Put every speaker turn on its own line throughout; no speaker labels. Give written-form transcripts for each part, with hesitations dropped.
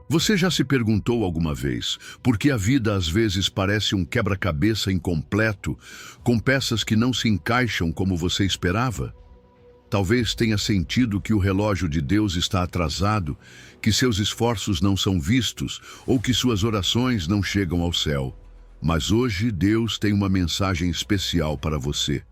Você já se perguntou alguma vez por que a vida às vezes parece um quebra-cabeça incompleto, com peças que não se encaixam como você esperava? Talvez tenha sentido que o relógio de Deus está atrasado, que seus esforços não são vistos ou que suas orações não chegam ao céu. Mas hoje Deus tem uma mensagem especial para você.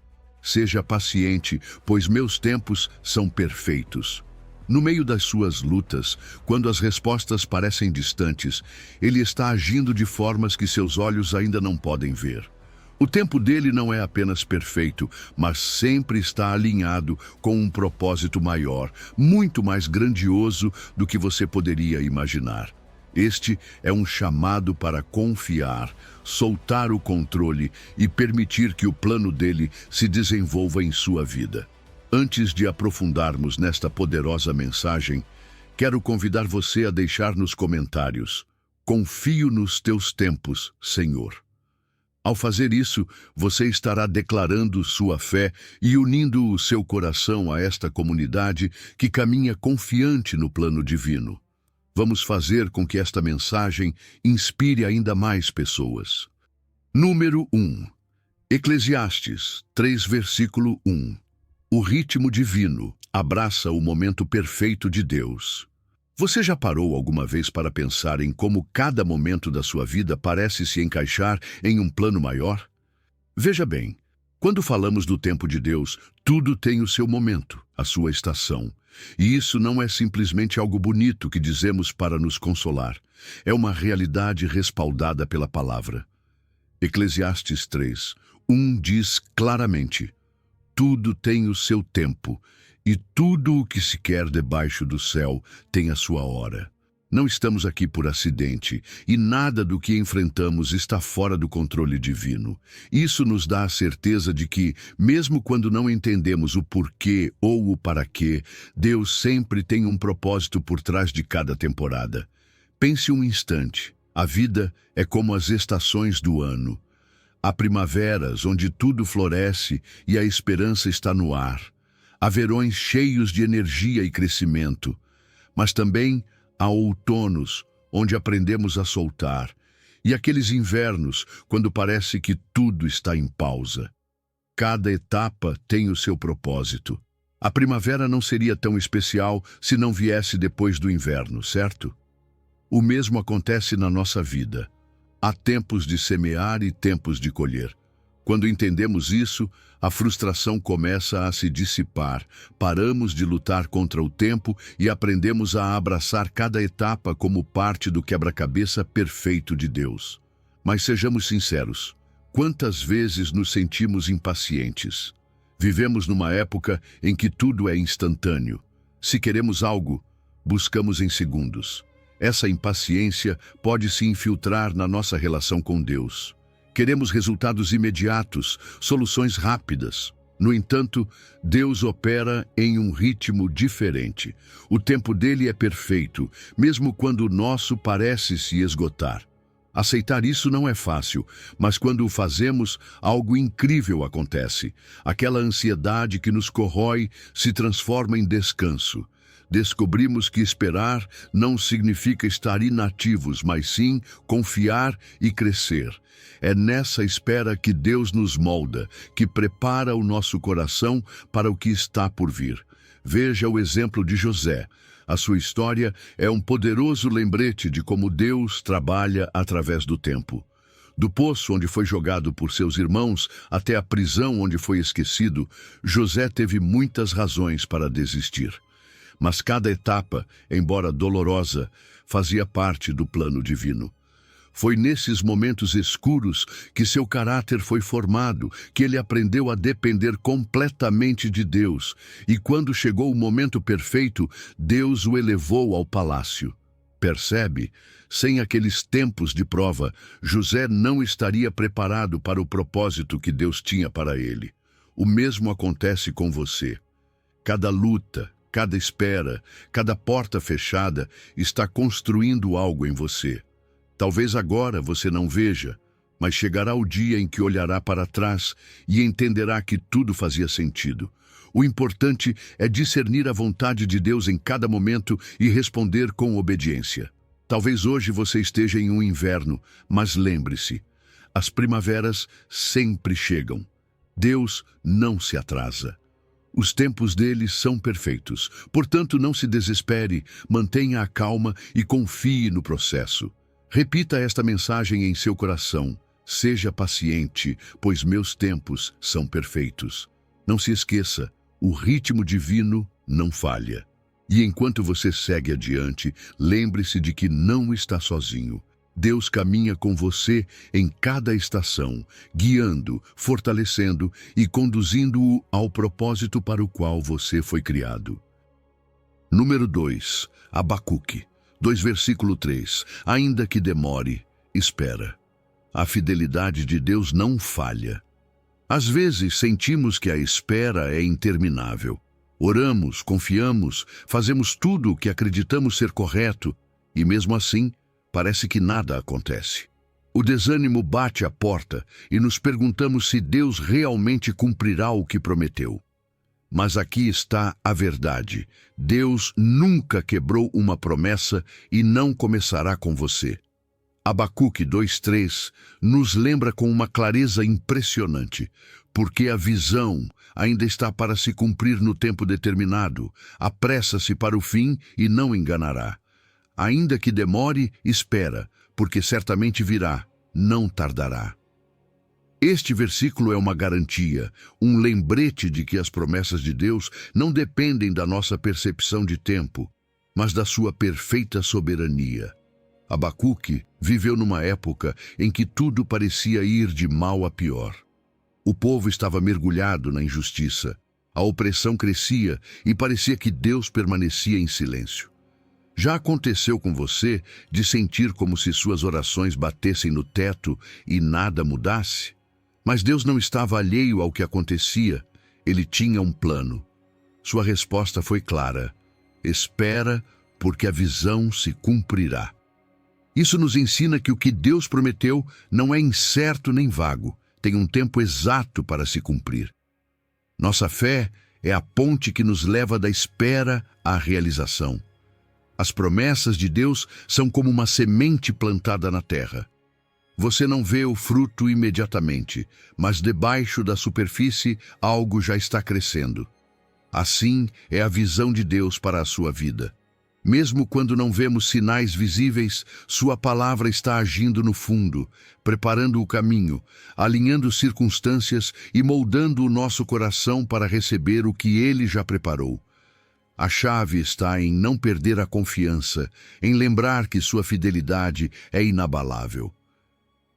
Seja paciente, pois meus tempos são perfeitos. No meio das suas lutas, quando as respostas parecem distantes, Ele está agindo de formas que seus olhos ainda não podem ver. O tempo dele não é apenas perfeito, mas sempre está alinhado com um propósito maior, muito mais grandioso do que você poderia imaginar. Este é um chamado para confiar, soltar o controle e permitir que o plano dele se desenvolva em sua vida. Antes de aprofundarmos nesta poderosa mensagem, quero convidar você a deixar nos comentários: confio nos teus tempos, Senhor. Ao fazer isso, você estará declarando sua fé e unindo o seu coração a esta comunidade que caminha confiante no plano divino. Vamos fazer com que esta mensagem inspire ainda mais pessoas. Número 1. Eclesiastes 3, versículo 1. O ritmo divino abraça o momento perfeito de Deus. Você já parou alguma vez para pensar em como cada momento da sua vida parece se encaixar em um plano maior? Veja bem, quando falamos do tempo de Deus, tudo tem o seu momento, a sua estação. E isso não é simplesmente algo bonito que dizemos para nos consolar. É uma realidade respaldada pela palavra. Eclesiastes 3, 1 diz claramente: tudo tem o seu tempo, e tudo o que se quer debaixo do céu tem a sua hora. Não estamos aqui por acidente, e nada do que enfrentamos está fora do controle divino. Isso nos dá a certeza de que, mesmo quando não entendemos o porquê ou o para quê, Deus sempre tem um propósito por trás de cada temporada. Pense um instante. A vida é como as estações do ano. Há primaveras onde tudo floresce e a esperança está no ar. Há verões cheios de energia e crescimento. Mas também há outonos onde aprendemos a soltar. E aqueles invernos quando parece que tudo está em pausa. Cada etapa tem o seu propósito. A primavera não seria tão especial se não viesse depois do inverno, certo? O mesmo acontece na nossa vida. Há tempos de semear e tempos de colher. Quando entendemos isso, a frustração começa a se dissipar, paramos de lutar contra o tempo e aprendemos a abraçar cada etapa como parte do quebra-cabeça perfeito de Deus. Mas sejamos sinceros, quantas vezes nos sentimos impacientes? Vivemos numa época em que tudo é instantâneo. Se queremos algo, buscamos em segundos. Essa impaciência pode se infiltrar na nossa relação com Deus. Queremos resultados imediatos, soluções rápidas. No entanto, Deus opera em um ritmo diferente. O tempo dele é perfeito, mesmo quando o nosso parece se esgotar. Aceitar isso não é fácil, mas quando o fazemos, algo incrível acontece. Aquela ansiedade que nos corrói se transforma em descanso. Descobrimos que esperar não significa estar inativos, mas sim confiar e crescer. É nessa espera que Deus nos molda, que prepara o nosso coração para o que está por vir. Veja o exemplo de José. A sua história é um poderoso lembrete de como Deus trabalha através do tempo. Do poço onde foi jogado por seus irmãos até a prisão onde foi esquecido, José teve muitas razões para desistir. Mas cada etapa, embora dolorosa, fazia parte do plano divino. Foi nesses momentos escuros que seu caráter foi formado, que ele aprendeu a depender completamente de Deus. E quando chegou o momento perfeito, Deus o elevou ao palácio. Percebe? Sem aqueles tempos de prova, José não estaria preparado para o propósito que Deus tinha para ele. O mesmo acontece com você. Cada luta, cada espera, cada porta fechada está construindo algo em você. Talvez agora você não veja, mas chegará o dia em que olhará para trás e entenderá que tudo fazia sentido. O importante é discernir a vontade de Deus em cada momento e responder com obediência. Talvez hoje você esteja em um inverno, mas lembre-se, as primaveras sempre chegam. Deus não se atrasa. Os tempos dele são perfeitos. Portanto, não se desespere, mantenha a calma e confie no processo. Repita esta mensagem em seu coração. Seja paciente, pois meus tempos são perfeitos. Não se esqueça, o ritmo divino não falha. E enquanto você segue adiante, lembre-se de que não está sozinho. Deus caminha com você em cada estação, guiando, fortalecendo e conduzindo-o ao propósito para o qual você foi criado. Número 2, Abacuque, 2 versículo 3. Ainda que demore, espera. A fidelidade de Deus não falha. Às vezes sentimos que a espera é interminável. Oramos, confiamos, fazemos tudo o que acreditamos ser correto e mesmo assim, parece que nada acontece. O desânimo bate à porta e nos perguntamos se Deus realmente cumprirá o que prometeu. Mas aqui está a verdade. Deus nunca quebrou uma promessa e não começará com você. Abacuque 2:3 nos lembra com uma clareza impressionante, porque a visão ainda está para se cumprir no tempo determinado. Apressa-se para o fim e não enganará. Ainda que demore, espera, porque certamente virá, não tardará. Este versículo é uma garantia, um lembrete de que as promessas de Deus não dependem da nossa percepção de tempo, mas da sua perfeita soberania. Abacuque viveu numa época em que tudo parecia ir de mal a pior. O povo estava mergulhado na injustiça, a opressão crescia e parecia que Deus permanecia em silêncio. Já aconteceu com você de sentir como se suas orações batessem no teto e nada mudasse? Mas Deus não estava alheio ao que acontecia, ele tinha um plano. Sua resposta foi clara: espera, porque a visão se cumprirá. Isso nos ensina que o que Deus prometeu não é incerto nem vago, tem um tempo exato para se cumprir. Nossa fé é a ponte que nos leva da espera à realização. As promessas de Deus são como uma semente plantada na terra. Você não vê o fruto imediatamente, mas debaixo da superfície algo já está crescendo. Assim é a visão de Deus para a sua vida. Mesmo quando não vemos sinais visíveis, sua palavra está agindo no fundo, preparando o caminho, alinhando circunstâncias e moldando o nosso coração para receber o que ele já preparou. A chave está em não perder a confiança, em lembrar que sua fidelidade é inabalável.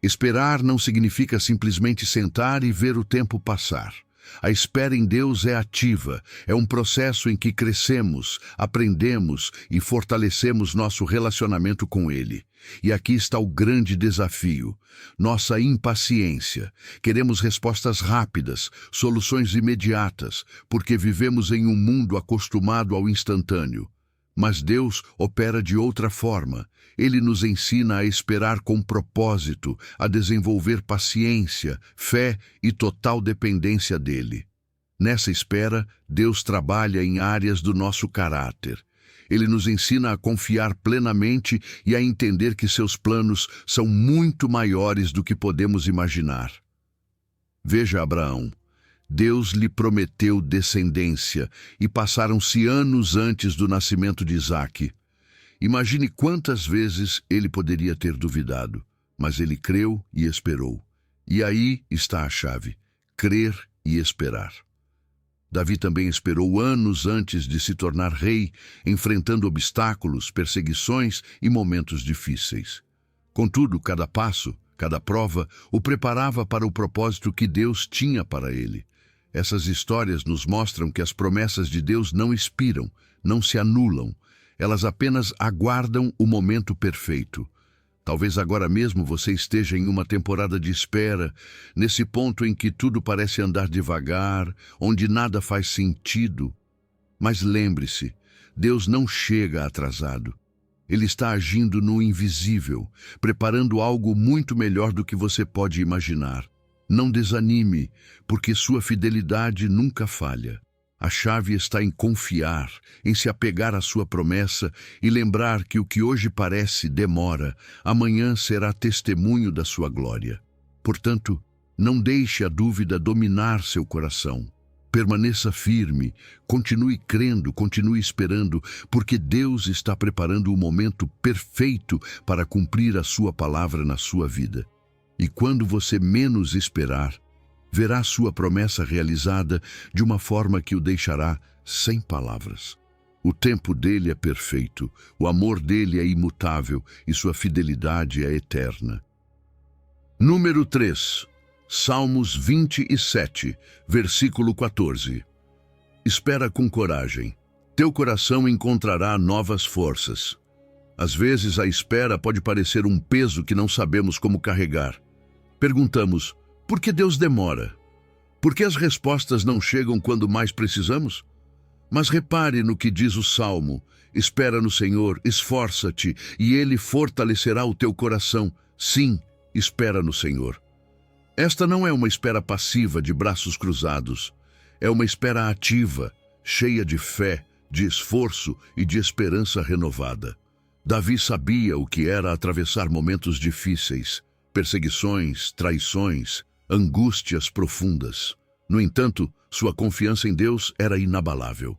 Esperar não significa simplesmente sentar e ver o tempo passar. A espera em Deus é ativa, é um processo em que crescemos, aprendemos e fortalecemos nosso relacionamento com Ele. E aqui está o grande desafio, nossa impaciência. Queremos respostas rápidas, soluções imediatas, porque vivemos em um mundo acostumado ao instantâneo. Mas Deus opera de outra forma. Ele nos ensina a esperar com propósito, a desenvolver paciência, fé e total dependência dele. Nessa espera, Deus trabalha em áreas do nosso caráter. Ele nos ensina a confiar plenamente e a entender que seus planos são muito maiores do que podemos imaginar. Veja Abraão. Deus lhe prometeu descendência e passaram-se anos antes do nascimento de Isaque. Imagine quantas vezes ele poderia ter duvidado, mas ele creu e esperou. E aí está a chave: crer e esperar. Davi também esperou anos antes de se tornar rei, enfrentando obstáculos, perseguições e momentos difíceis. Contudo, cada passo, cada prova, o preparava para o propósito que Deus tinha para ele. Essas histórias nos mostram que as promessas de Deus não expiram, não se anulam. Elas apenas aguardam o momento perfeito. Talvez agora mesmo você esteja em uma temporada de espera, nesse ponto em que tudo parece andar devagar, onde nada faz sentido. Mas lembre-se, Deus não chega atrasado. Ele está agindo no invisível, preparando algo muito melhor do que você pode imaginar. Não desanime, porque sua fidelidade nunca falha. A chave está em confiar, em se apegar à sua promessa e lembrar que o que hoje parece demora, amanhã será testemunho da sua glória. Portanto, não deixe a dúvida dominar seu coração. Permaneça firme, continue crendo, continue esperando, porque Deus está preparando o momento perfeito para cumprir a sua palavra na sua vida. E quando você menos esperar, verá sua promessa realizada de uma forma que o deixará sem palavras. O tempo dele é perfeito, o amor dele é imutável e sua fidelidade é eterna. Número 3. Salmos 27, versículo 14. Espera com coragem. Teu coração encontrará novas forças. Às vezes a espera pode parecer um peso que não sabemos como carregar. Perguntamos, por que Deus demora? Por que as respostas não chegam quando mais precisamos? Mas repare no que diz o Salmo. Espera no Senhor, esforça-te, e Ele fortalecerá o teu coração. Sim, espera no Senhor. Esta não é uma espera passiva de braços cruzados. É uma espera ativa, cheia de fé, de esforço e de esperança renovada. Davi sabia o que era atravessar momentos difíceis, perseguições, traições, angústias profundas. No entanto, sua confiança em Deus era inabalável.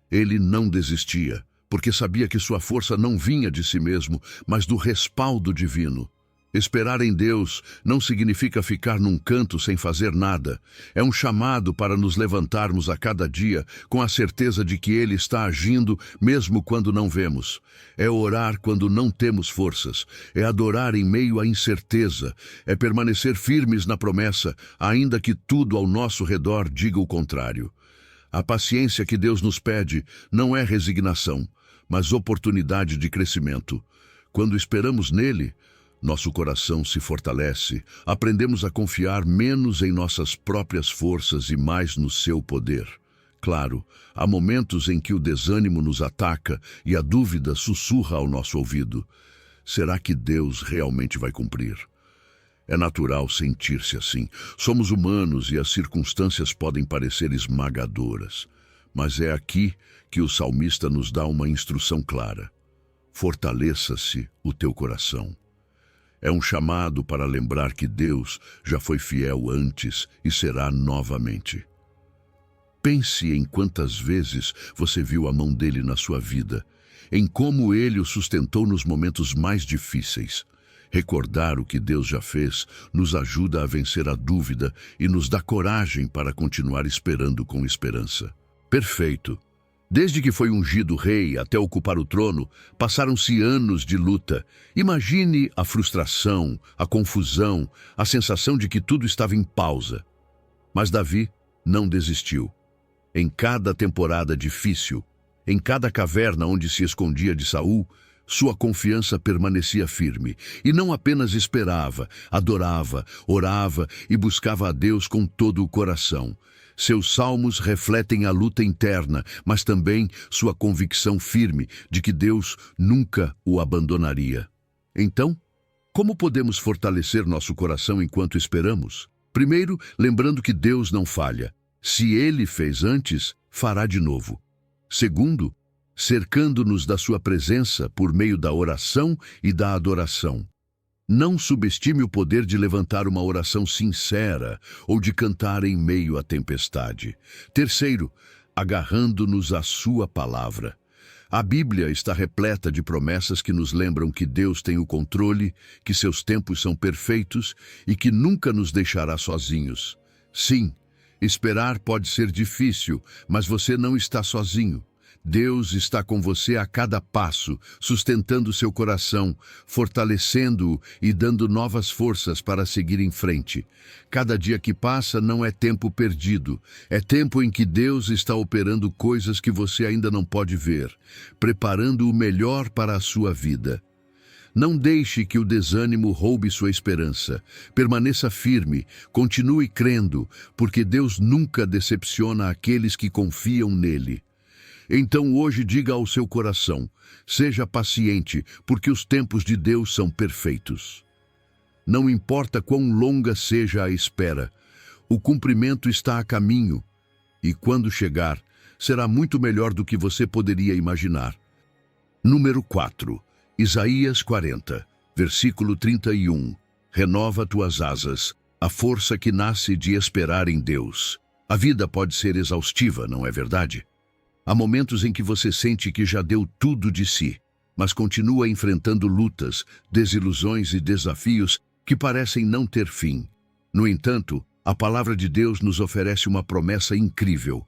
Ele não desistia, porque sabia que sua força não vinha de si mesmo, mas do respaldo divino. Esperar em Deus não significa ficar num canto sem fazer nada. É um chamado para nos levantarmos a cada dia com a certeza de que Ele está agindo mesmo quando não vemos. É orar quando não temos forças. É adorar em meio à incerteza. É permanecer firmes na promessa, ainda que tudo ao nosso redor diga o contrário. A paciência que Deus nos pede não é resignação, mas oportunidade de crescimento. Quando esperamos nele, nosso coração se fortalece, aprendemos a confiar menos em nossas próprias forças e mais no seu poder. Claro, há momentos em que o desânimo nos ataca e a dúvida sussurra ao nosso ouvido. Será que Deus realmente vai cumprir? É natural sentir-se assim. Somos humanos e as circunstâncias podem parecer esmagadoras. Mas é aqui que o salmista nos dá uma instrução clara. Fortaleça-se o teu coração. É um chamado para lembrar que Deus já foi fiel antes e será novamente. Pense em quantas vezes você viu a mão dele na sua vida, em como ele o sustentou nos momentos mais difíceis. Recordar o que Deus já fez nos ajuda a vencer a dúvida e nos dá coragem para continuar esperando com esperança. Perfeito. Desde que foi ungido rei até ocupar o trono, passaram-se anos de luta. Imagine a frustração, a confusão, a sensação de que tudo estava em pausa. Mas Davi não desistiu. Em cada temporada difícil, em cada caverna onde se escondia de Saul, sua confiança permanecia firme. E não apenas esperava, adorava, orava e buscava a Deus com todo o coração. Seus salmos refletem a luta interna, mas também sua convicção firme de que Deus nunca o abandonaria. Então, como podemos fortalecer nosso coração enquanto esperamos? Primeiro, lembrando que Deus não falha. Se Ele fez antes, fará de novo. Segundo, cercando-nos da sua presença por meio da oração e da adoração. Não subestime o poder de levantar uma oração sincera ou de cantar em meio à tempestade. Terceiro, agarrando-nos à sua palavra. A Bíblia está repleta de promessas que nos lembram que Deus tem o controle, que seus tempos são perfeitos e que nunca nos deixará sozinhos. Sim, esperar pode ser difícil, mas você não está sozinho. Deus está com você a cada passo, sustentando seu coração, fortalecendo-o e dando novas forças para seguir em frente. Cada dia que passa não é tempo perdido, é tempo em que Deus está operando coisas que você ainda não pode ver, preparando o melhor para a sua vida. Não deixe que o desânimo roube sua esperança. Permaneça firme, continue crendo, porque Deus nunca decepciona aqueles que confiam nele. Então hoje diga ao seu coração, seja paciente, porque os tempos de Deus são perfeitos. Não importa quão longa seja a espera, o cumprimento está a caminho, e quando chegar, será muito melhor do que você poderia imaginar. Número 4. Isaías 40, versículo 31. Renova tuas asas, a força que nasce de esperar em Deus. A vida pode ser exaustiva, não é verdade? Há momentos em que você sente que já deu tudo de si, mas continua enfrentando lutas, desilusões e desafios que parecem não ter fim. No entanto, a palavra de Deus nos oferece uma promessa incrível.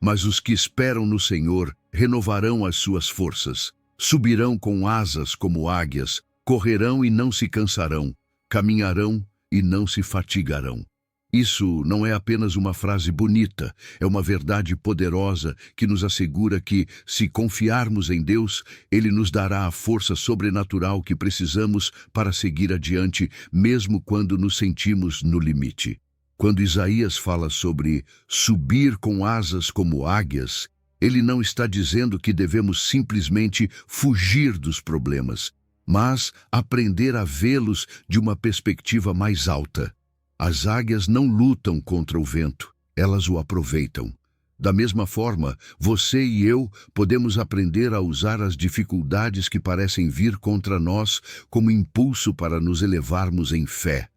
Mas os que esperam no Senhor renovarão as suas forças, subirão com asas como águias, correrão e não se cansarão, caminharão e não se fatigarão. Isso não é apenas uma frase bonita, é uma verdade poderosa que nos assegura que, se confiarmos em Deus, Ele nos dará a força sobrenatural que precisamos para seguir adiante, mesmo quando nos sentimos no limite. Quando Isaías fala sobre subir com asas como águias, ele não está dizendo que devemos simplesmente fugir dos problemas, mas aprender a vê-los de uma perspectiva mais alta. As águias não lutam contra o vento, elas o aproveitam. Da mesma forma, você e eu podemos aprender a usar as dificuldades que parecem vir contra nós como impulso para nos elevarmos em fé.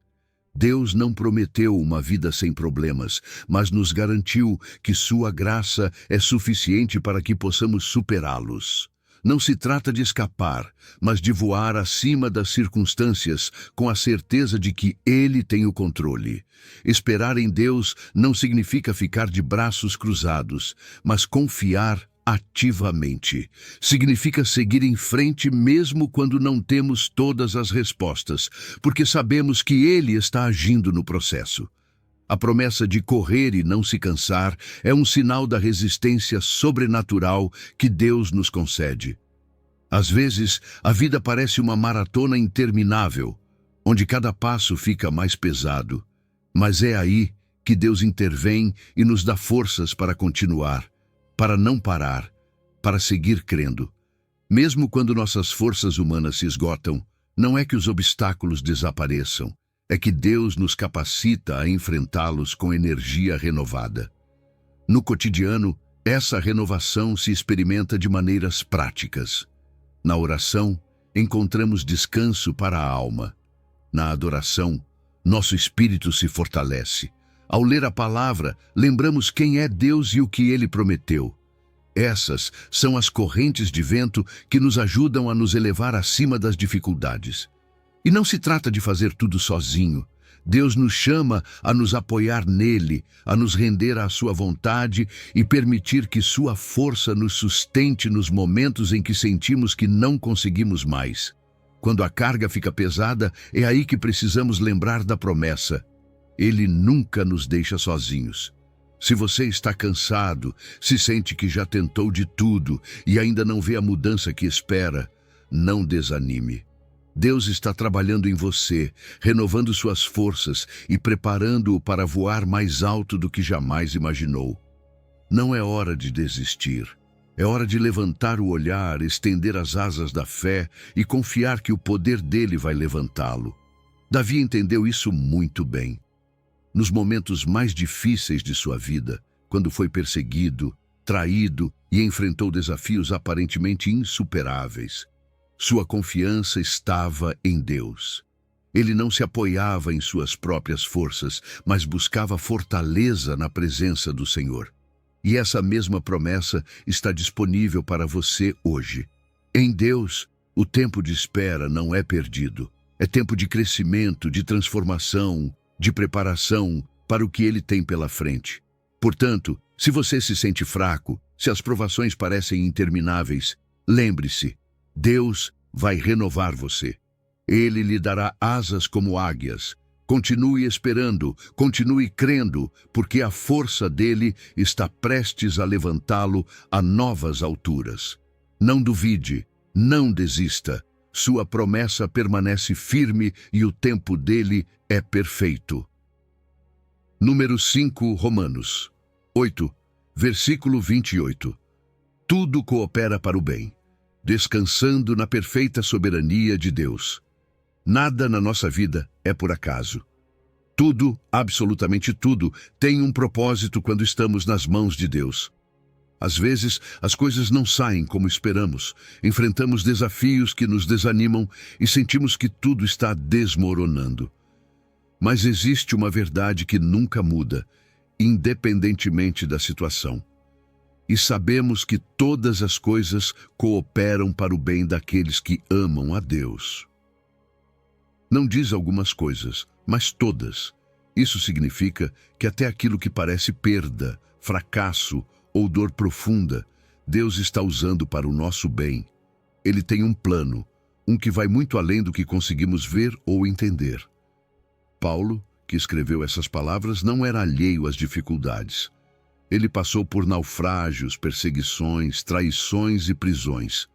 Deus não prometeu uma vida sem problemas, mas nos garantiu que sua graça é suficiente para que possamos superá-los. Não se trata de escapar, mas de voar acima das circunstâncias com a certeza de que Ele tem o controle. Esperar em Deus não significa ficar de braços cruzados, mas confiar ativamente. Significa seguir em frente mesmo quando não temos todas as respostas, porque sabemos que Ele está agindo no processo. A promessa de correr e não se cansar é um sinal da resistência sobrenatural que Deus nos concede. Às vezes, a vida parece uma maratona interminável, onde cada passo fica mais pesado. Mas é aí que Deus intervém e nos dá forças para continuar, para não parar, para seguir crendo. Mesmo quando nossas forças humanas se esgotam, não é que os obstáculos desapareçam, é que Deus nos capacita a enfrentá-los com energia renovada. No cotidiano, essa renovação se experimenta de maneiras práticas. Na oração, encontramos descanso para a alma. Na adoração, nosso espírito se fortalece. Ao ler a palavra, lembramos quem é Deus e o que Ele prometeu. Essas são as correntes de vento que nos ajudam a nos elevar acima das dificuldades. E não se trata de fazer tudo sozinho. Deus nos chama a nos apoiar nele, a nos render à sua vontade e permitir que sua força nos sustente nos momentos em que sentimos que não conseguimos mais. Quando a carga fica pesada, é aí que precisamos lembrar da promessa. Ele nunca nos deixa sozinhos. Se você está cansado, se sente que já tentou de tudo e ainda não vê a mudança que espera, não desanime. Deus está trabalhando em você, renovando suas forças e preparando-o para voar mais alto do que jamais imaginou. Não é hora de desistir. É hora de levantar o olhar, estender as asas da fé e confiar que o poder dele vai levantá-lo. Davi entendeu isso muito bem. Nos momentos mais difíceis de sua vida, quando foi perseguido, traído e enfrentou desafios aparentemente insuperáveis, sua confiança estava em Deus. Ele não se apoiava em suas próprias forças, mas buscava fortaleza na presença do Senhor. E essa mesma promessa está disponível para você hoje. Em Deus, o tempo de espera não é perdido. É tempo de crescimento, de transformação, de preparação para o que Ele tem pela frente. Portanto, se você se sente fraco, se as provações parecem intermináveis, lembre-se, Deus vai renovar você. Ele lhe dará asas como águias. Continue esperando, continue crendo, porque a força dele está prestes a levantá-lo a novas alturas. Não duvide, não desista. Sua promessa permanece firme e o tempo dele é perfeito. Número 5, Romanos 8, versículo 28. Tudo coopera para o bem, descansando na perfeita soberania de Deus. Nada na nossa vida é por acaso. Tudo, absolutamente tudo, tem um propósito quando estamos nas mãos de Deus. Às vezes, as coisas não saem como esperamos, enfrentamos desafios que nos desanimam e sentimos que tudo está desmoronando. Mas existe uma verdade que nunca muda, independentemente da situação. E sabemos que todas as coisas cooperam para o bem daqueles que amam a Deus. Não diz algumas coisas, mas todas. Isso significa que até aquilo que parece perda, fracasso ou dor profunda, Deus está usando para o nosso bem. Ele tem um plano, um que vai muito além do que conseguimos ver ou entender. Paulo, que escreveu essas palavras, não era alheio às dificuldades. Ele passou por naufrágios, perseguições, traições e prisões.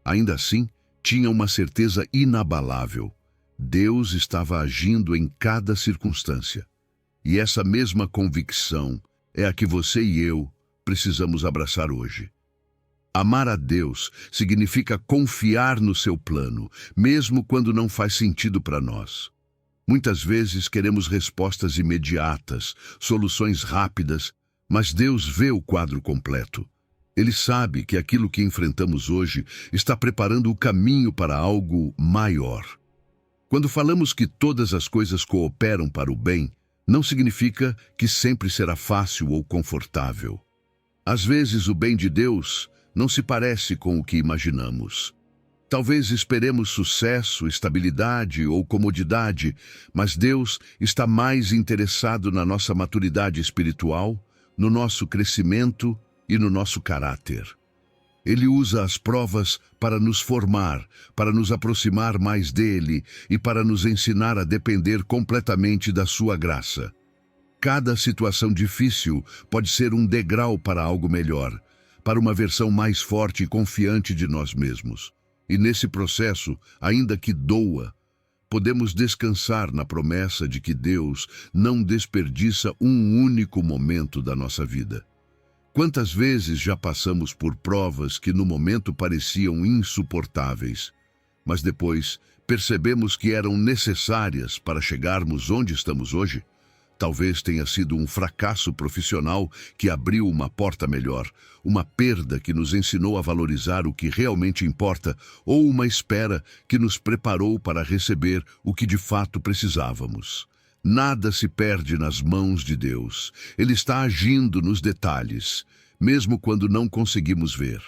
Ainda assim, tinha uma certeza inabalável. Deus estava agindo em cada circunstância. E essa mesma convicção é a que você e eu precisamos abraçar hoje. Amar a Deus significa confiar no seu plano, mesmo quando não faz sentido para nós. Muitas vezes queremos respostas imediatas, soluções rápidas, mas Deus vê o quadro completo. Ele sabe que aquilo que enfrentamos hoje está preparando o caminho para algo maior. Quando falamos que todas as coisas cooperam para o bem, não significa que sempre será fácil ou confortável. Às vezes o bem de Deus não se parece com o que imaginamos. Talvez esperemos sucesso, estabilidade ou comodidade, mas Deus está mais interessado na nossa maturidade espiritual, no nosso crescimento e no nosso caráter. Ele usa as provas para nos formar, para nos aproximar mais dele e para nos ensinar a depender completamente da sua graça. Cada situação difícil pode ser um degrau para algo melhor, para uma versão mais forte e confiante de nós mesmos. E nesse processo, ainda que doa, podemos descansar na promessa de que Deus não desperdiça um único momento da nossa vida. Quantas vezes já passamos por provas que no momento pareciam insuportáveis, mas depois percebemos que eram necessárias para chegarmos onde estamos hoje? Talvez tenha sido um fracasso profissional que abriu uma porta melhor, uma perda que nos ensinou a valorizar o que realmente importa, ou uma espera que nos preparou para receber o que de fato precisávamos. Nada se perde nas mãos de Deus. Ele está agindo nos detalhes, mesmo quando não conseguimos ver.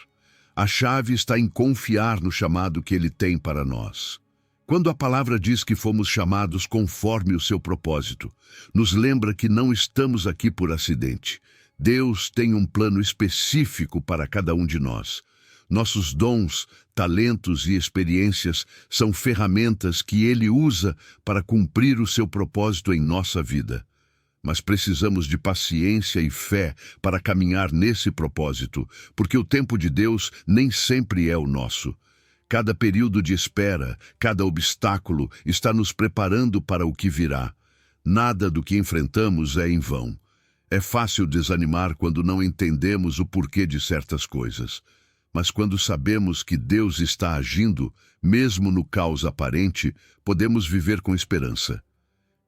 A chave está em confiar no chamado que Ele tem para nós. Quando a palavra diz que fomos chamados conforme o seu propósito, nos lembra que não estamos aqui por acidente. Deus tem um plano específico para cada um de nós. Nossos dons, talentos e experiências são ferramentas que Ele usa para cumprir o seu propósito em nossa vida. Mas precisamos de paciência e fé para caminhar nesse propósito, porque o tempo de Deus nem sempre é o nosso. Cada período de espera, cada obstáculo está nos preparando para o que virá. Nada do que enfrentamos é em vão. É fácil desanimar quando não entendemos o porquê de certas coisas. Mas quando sabemos que Deus está agindo, mesmo no caos aparente, podemos viver com esperança.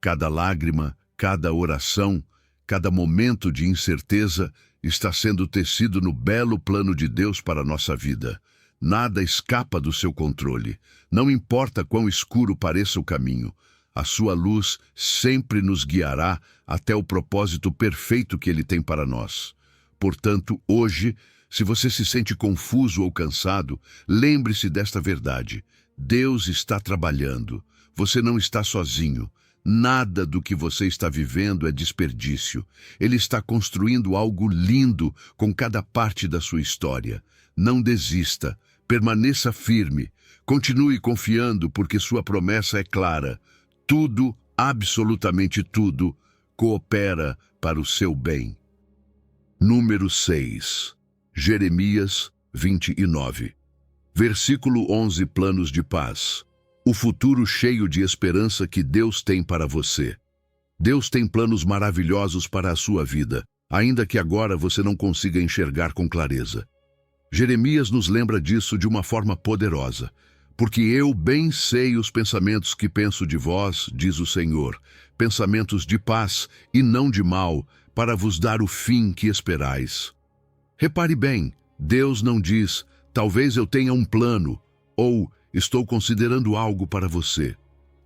Cada lágrima, cada oração, cada momento de incerteza está sendo tecido no belo plano de Deus para a nossa vida. Nada escapa do seu controle. Não importa quão escuro pareça o caminho, a sua luz sempre nos guiará até o propósito perfeito que Ele tem para nós. Portanto, hoje, se você se sente confuso ou cansado, lembre-se desta verdade. Deus está trabalhando. Você não está sozinho. Nada do que você está vivendo é desperdício. Ele está construindo algo lindo com cada parte da sua história. Não desista. Permaneça firme. Continue confiando, porque sua promessa é clara. Tudo, absolutamente tudo, coopera para o seu bem. Número 6. Jeremias 29. Versículo 11. Planos de paz. O futuro cheio de esperança que Deus tem para você. Deus tem planos maravilhosos para a sua vida, ainda que agora você não consiga enxergar com clareza. Jeremias nos lembra disso de uma forma poderosa. Porque eu bem sei os pensamentos que penso de vós, diz o Senhor, pensamentos de paz e não de mal, para vos dar o fim que esperais. Repare bem, Deus não diz, talvez eu tenha um plano, ou estou considerando algo para você.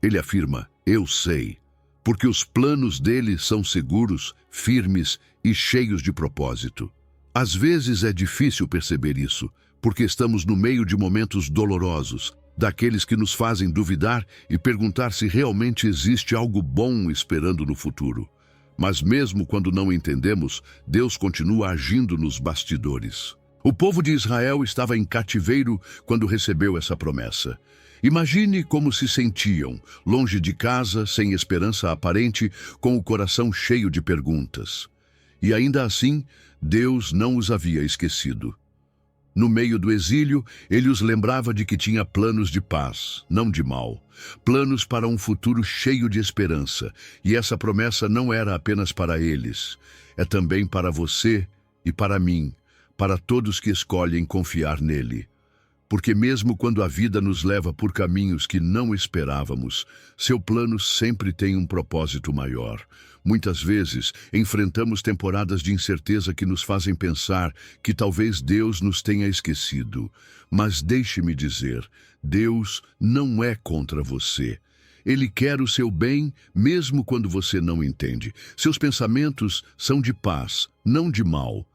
Ele afirma, eu sei, porque os planos dele são seguros, firmes e cheios de propósito. Às vezes é difícil perceber isso, porque estamos no meio de momentos dolorosos, daqueles que nos fazem duvidar e perguntar se realmente existe algo bom esperando no futuro. Mas mesmo quando não entendemos, Deus continua agindo nos bastidores. O povo de Israel estava em cativeiro quando recebeu essa promessa. Imagine como se sentiam, longe de casa, sem esperança aparente, com o coração cheio de perguntas. E ainda assim, Deus não os havia esquecido. No meio do exílio, ele os lembrava de que tinha planos de paz, não de mal. Planos para um futuro cheio de esperança. E essa promessa não era apenas para eles. É também para você e para mim, para todos que escolhem confiar nele. Porque mesmo quando a vida nos leva por caminhos que não esperávamos, seu plano sempre tem um propósito maior. Muitas vezes, enfrentamos temporadas de incerteza que nos fazem pensar que talvez Deus nos tenha esquecido. Mas deixe-me dizer, Deus não é contra você. Ele quer o seu bem, mesmo quando você não entende. Seus pensamentos são de paz, não de mal.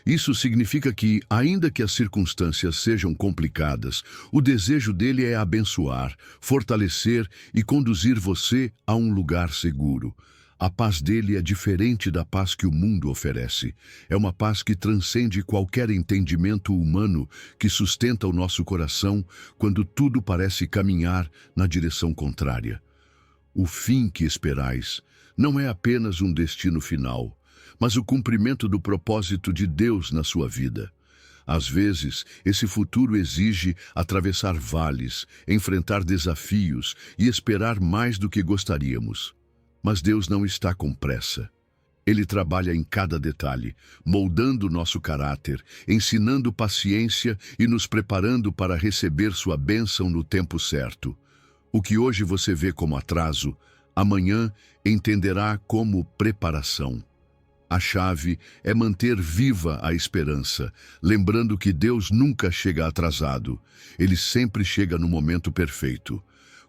Isso significa que, ainda que as circunstâncias sejam complicadas, o desejo dele é abençoar, fortalecer e conduzir você a um lugar seguro. A paz dele é diferente da paz que o mundo oferece. É uma paz que transcende qualquer entendimento humano, que sustenta o nosso coração quando tudo parece caminhar na direção contrária. O fim que esperais não é apenas um destino final, mas o cumprimento do propósito de Deus na sua vida. Às vezes, esse futuro exige atravessar vales, enfrentar desafios e esperar mais do que gostaríamos. Mas Deus não está com pressa. Ele trabalha em cada detalhe, moldando nosso caráter, ensinando paciência e nos preparando para receber sua bênção no tempo certo. O que hoje você vê como atraso, amanhã entenderá como preparação. A chave é manter viva a esperança, lembrando que Deus nunca chega atrasado. Ele sempre chega no momento perfeito.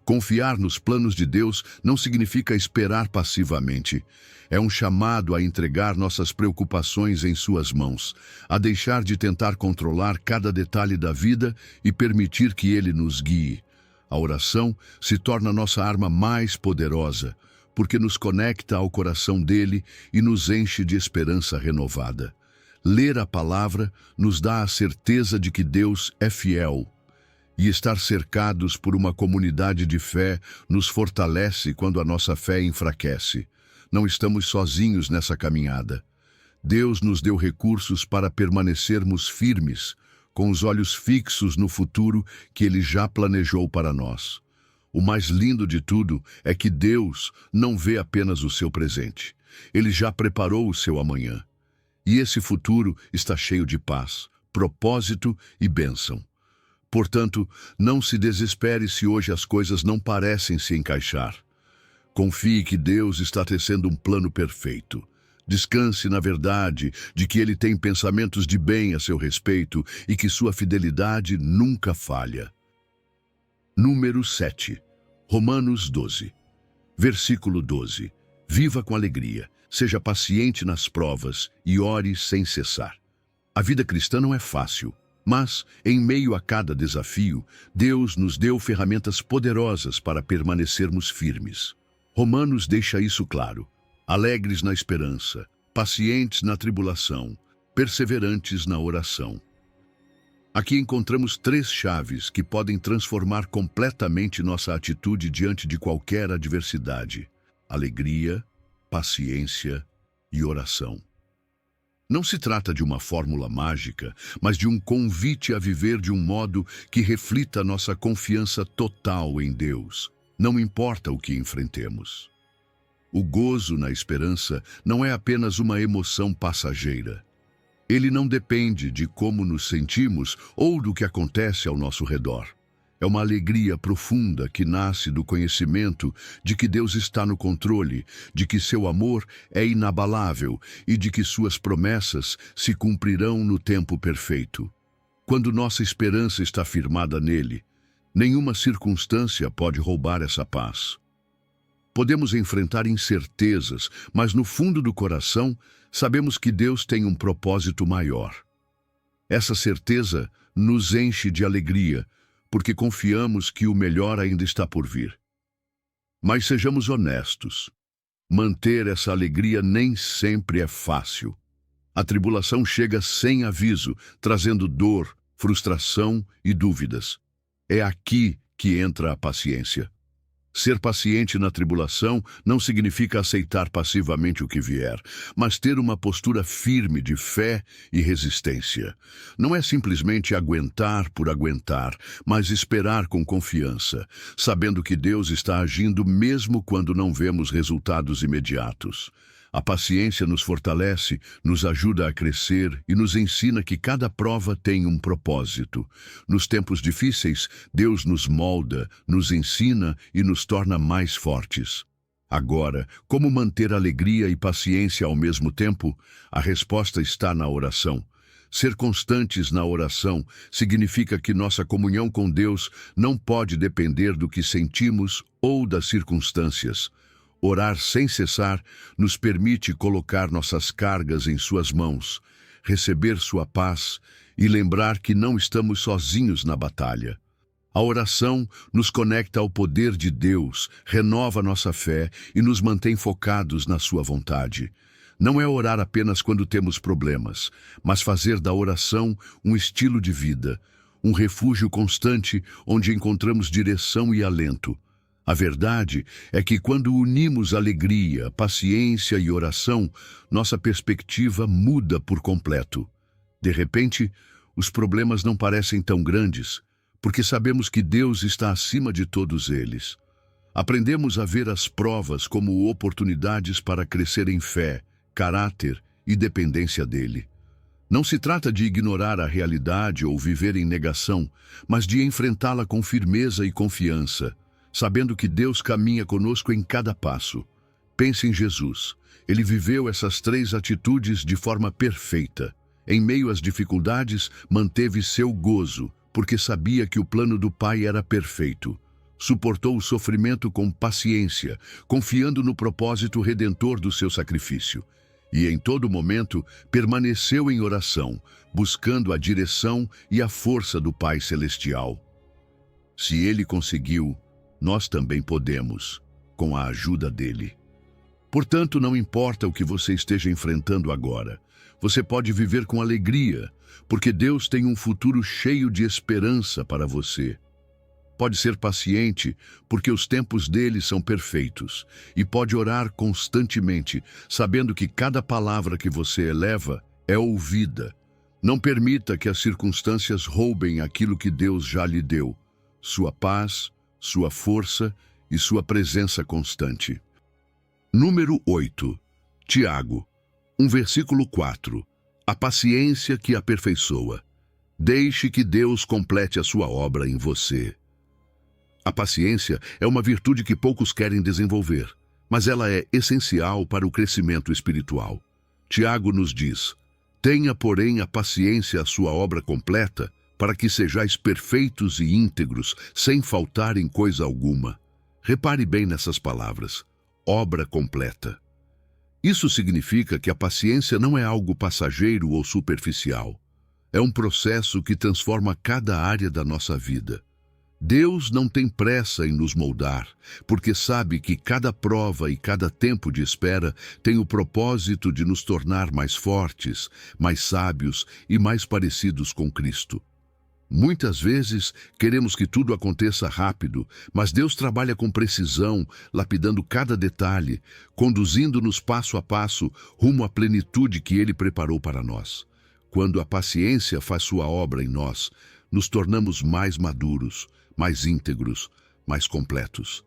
Confiar nos planos de Deus não significa esperar passivamente. É um chamado a entregar nossas preocupações em suas mãos, a deixar de tentar controlar cada detalhe da vida e permitir que Ele nos guie. A oração se torna nossa arma mais poderosa, porque nos conecta ao coração dele e nos enche de esperança renovada. Ler a palavra nos dá a certeza de que Deus é fiel. E estar cercados por uma comunidade de fé nos fortalece quando a nossa fé enfraquece. Não estamos sozinhos nessa caminhada. Deus nos deu recursos para permanecermos firmes, com os olhos fixos no futuro que Ele já planejou para nós. O mais lindo de tudo é que Deus não vê apenas o seu presente. Ele já preparou o seu amanhã. E esse futuro está cheio de paz, propósito e bênção. Portanto, não se desespere se hoje as coisas não parecem se encaixar. Confie que Deus está tecendo um plano perfeito. Descanse na verdade de que Ele tem pensamentos de bem a seu respeito e que sua fidelidade nunca falha. Número 7. Romanos 12. Versículo 12. Viva com alegria, seja paciente nas provas e ore sem cessar. A vida cristã não é fácil. Mas, em meio a cada desafio, Deus nos deu ferramentas poderosas para permanecermos firmes. Romanos deixa isso claro. Alegres na esperança, pacientes na tribulação, perseverantes na oração. Aqui encontramos 3 chaves que podem transformar completamente nossa atitude diante de qualquer adversidade: alegria, paciência e oração. Não se trata de uma fórmula mágica, mas de um convite a viver de um modo que reflita nossa confiança total em Deus, não importa o que enfrentemos. O gozo na esperança não é apenas uma emoção passageira. Ele não depende de como nos sentimos ou do que acontece ao nosso redor. É uma alegria profunda que nasce do conhecimento de que Deus está no controle, de que seu amor é inabalável e de que suas promessas se cumprirão no tempo perfeito. Quando nossa esperança está firmada nele, nenhuma circunstância pode roubar essa paz. Podemos enfrentar incertezas, mas no fundo do coração sabemos que Deus tem um propósito maior. Essa certeza nos enche de alegria, porque confiamos que o melhor ainda está por vir. Mas sejamos honestos. Manter essa alegria nem sempre é fácil. A tribulação chega sem aviso, trazendo dor, frustração e dúvidas. É aqui que entra a paciência. Ser paciente na tribulação não significa aceitar passivamente o que vier, mas ter uma postura firme de fé e resistência. Não é simplesmente aguentar por aguentar, mas esperar com confiança, sabendo que Deus está agindo mesmo quando não vemos resultados imediatos. A paciência nos fortalece, nos ajuda a crescer e nos ensina que cada prova tem um propósito. Nos tempos difíceis, Deus nos molda, nos ensina e nos torna mais fortes. Agora, como manter alegria e paciência ao mesmo tempo? A resposta está na oração. Ser constantes na oração significa que nossa comunhão com Deus não pode depender do que sentimos ou das circunstâncias. Orar sem cessar nos permite colocar nossas cargas em suas mãos, receber sua paz e lembrar que não estamos sozinhos na batalha. A oração nos conecta ao poder de Deus, renova nossa fé e nos mantém focados na sua vontade. Não é orar apenas quando temos problemas, mas fazer da oração um estilo de vida, um refúgio constante onde encontramos direção e alento. A verdade é que quando unimos alegria, paciência e oração, nossa perspectiva muda por completo. De repente, os problemas não parecem tão grandes, porque sabemos que Deus está acima de todos eles. Aprendemos a ver as provas como oportunidades para crescer em fé, caráter e dependência dele. Não se trata de ignorar a realidade ou viver em negação, mas de enfrentá-la com firmeza e confiança, sabendo que Deus caminha conosco em cada passo. Pense em Jesus. Ele viveu essas 3 atitudes de forma perfeita. Em meio às dificuldades, manteve seu gozo, porque sabia que o plano do Pai era perfeito. Suportou o sofrimento com paciência, confiando no propósito redentor do seu sacrifício. E em todo momento, permaneceu em oração, buscando a direção e a força do Pai Celestial. Se ele conseguiu, nós também podemos, com a ajuda dele. Portanto, não importa o que você esteja enfrentando agora, você pode viver com alegria, porque Deus tem um futuro cheio de esperança para você. Pode ser paciente, porque os tempos dele são perfeitos, e pode orar constantemente, sabendo que cada palavra que você eleva é ouvida. Não permita que as circunstâncias roubem aquilo que Deus já lhe deu, sua paz, sua força e sua presença constante. Número 8. Tiago, versículo 4. A paciência que aperfeiçoa. Deixe que Deus complete a sua obra em você. A paciência é uma virtude que poucos querem desenvolver, mas ela é essencial para o crescimento espiritual. Tiago nos diz: tenha, porém, a paciência a sua obra completa, para que sejais perfeitos e íntegros, sem faltar em coisa alguma. Repare bem nessas palavras. Obra completa. Isso significa que a paciência não é algo passageiro ou superficial. É um processo que transforma cada área da nossa vida. Deus não tem pressa em nos moldar, porque sabe que cada prova e cada tempo de espera tem o propósito de nos tornar mais fortes, mais sábios e mais parecidos com Cristo. Muitas vezes queremos que tudo aconteça rápido, mas Deus trabalha com precisão, lapidando cada detalhe, conduzindo-nos passo a passo rumo à plenitude que Ele preparou para nós. Quando a paciência faz sua obra em nós, nos tornamos mais maduros, mais íntegros, mais completos.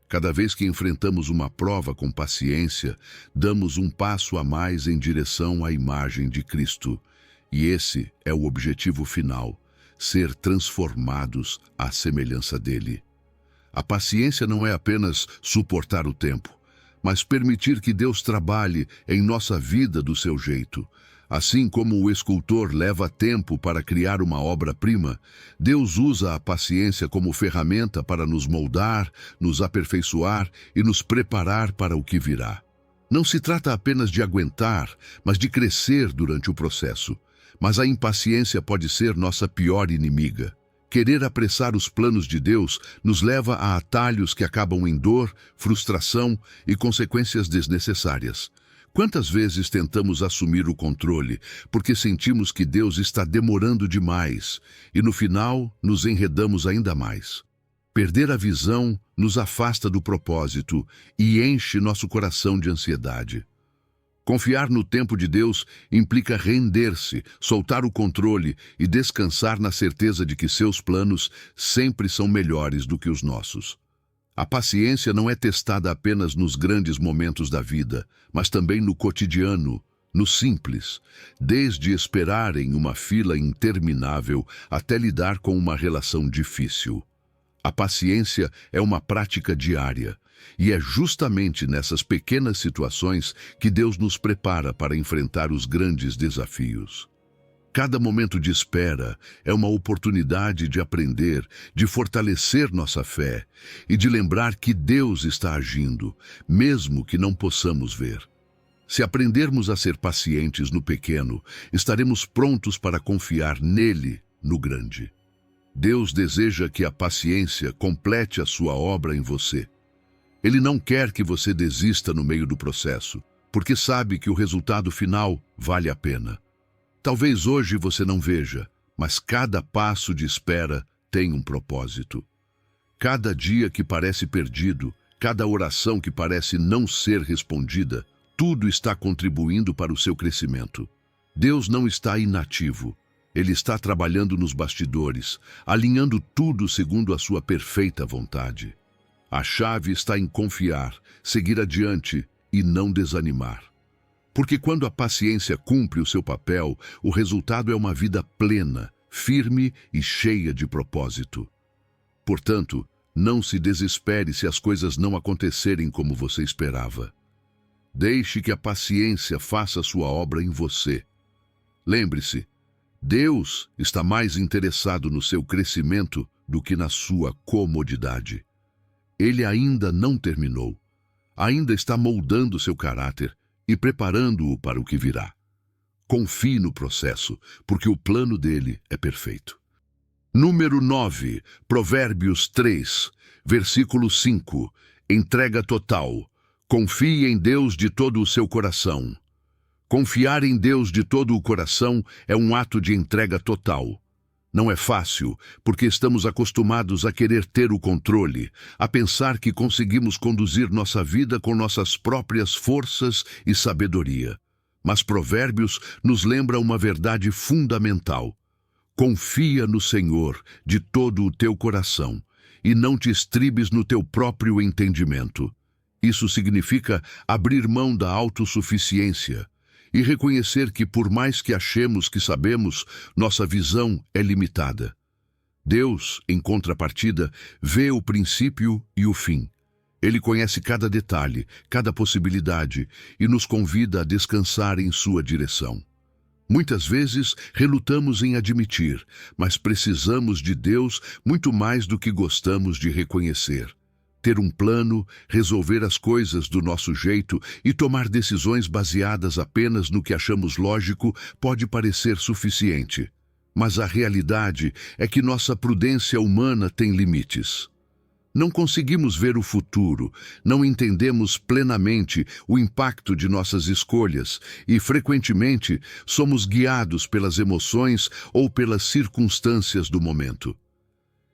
Cada vez que enfrentamos uma prova com paciência, damos um passo a mais em direção à imagem de Cristo. E esse é o objetivo final: ser transformados à semelhança dele. A paciência não é apenas suportar o tempo, mas permitir que Deus trabalhe em nossa vida do seu jeito. Assim como o escultor leva tempo para criar uma obra-prima, Deus usa a paciência como ferramenta para nos moldar, nos aperfeiçoar e nos preparar para o que virá. Não se trata apenas de aguentar, mas de crescer durante o processo. Mas a impaciência pode ser nossa pior inimiga. Querer apressar os planos de Deus nos leva a atalhos que acabam em dor, frustração e consequências desnecessárias. Quantas vezes tentamos assumir o controle porque sentimos que Deus está demorando demais e no final nos enredamos ainda mais? Perder a visão nos afasta do propósito e enche nosso coração de ansiedade. Confiar no tempo de Deus implica render-se, soltar o controle e descansar na certeza de que seus planos sempre são melhores do que os nossos. A paciência não é testada apenas nos grandes momentos da vida, mas também no cotidiano, no simples, desde esperar em uma fila interminável até lidar com uma relação difícil. A paciência é uma prática diária. E é justamente nessas pequenas situações que Deus nos prepara para enfrentar os grandes desafios. Cada momento de espera é uma oportunidade de aprender, de fortalecer nossa fé e de lembrar que Deus está agindo, mesmo que não possamos ver. Se aprendermos a ser pacientes no pequeno, estaremos prontos para confiar nele no grande. Deus deseja que a paciência complete a sua obra em você. Ele não quer que você desista no meio do processo, porque sabe que o resultado final vale a pena. Talvez hoje você não veja, mas cada passo de espera tem um propósito. Cada dia que parece perdido, cada oração que parece não ser respondida, tudo está contribuindo para o seu crescimento. Deus não está inativo. Ele está trabalhando nos bastidores, alinhando tudo segundo a sua perfeita vontade. A chave está em confiar, seguir adiante e não desanimar. Porque quando a paciência cumpre o seu papel, o resultado é uma vida plena, firme e cheia de propósito. Portanto, não se desespere se as coisas não acontecerem como você esperava. Deixe que a paciência faça sua obra em você. Lembre-se, Deus está mais interessado no seu crescimento do que na sua comodidade. Ele ainda não terminou. Ainda está moldando seu caráter e preparando-o para o que virá. Confie no processo, porque o plano dele é perfeito. Número 9, Provérbios 3, versículo 5. Entrega total. Confie em Deus de todo o seu coração. Confiar em Deus de todo o coração é um ato de entrega total. Não é fácil, porque estamos acostumados a querer ter o controle, a pensar que conseguimos conduzir nossa vida com nossas próprias forças e sabedoria. Mas Provérbios nos lembra uma verdade fundamental. Confia no Senhor de todo o teu coração e não te estribes no teu próprio entendimento. Isso significa abrir mão da autossuficiência e reconhecer que, por mais que achemos que sabemos, nossa visão é limitada. Deus, em contrapartida, vê o princípio e o fim. Ele conhece cada detalhe, cada possibilidade e nos convida a descansar em sua direção. Muitas vezes relutamos em admitir, mas precisamos de Deus muito mais do que gostamos de reconhecer. Ter um plano, resolver as coisas do nosso jeito e tomar decisões baseadas apenas no que achamos lógico pode parecer suficiente. Mas a realidade é que nossa prudência humana tem limites. Não conseguimos ver o futuro, não entendemos plenamente o impacto de nossas escolhas e, frequentemente, somos guiados pelas emoções ou pelas circunstâncias do momento.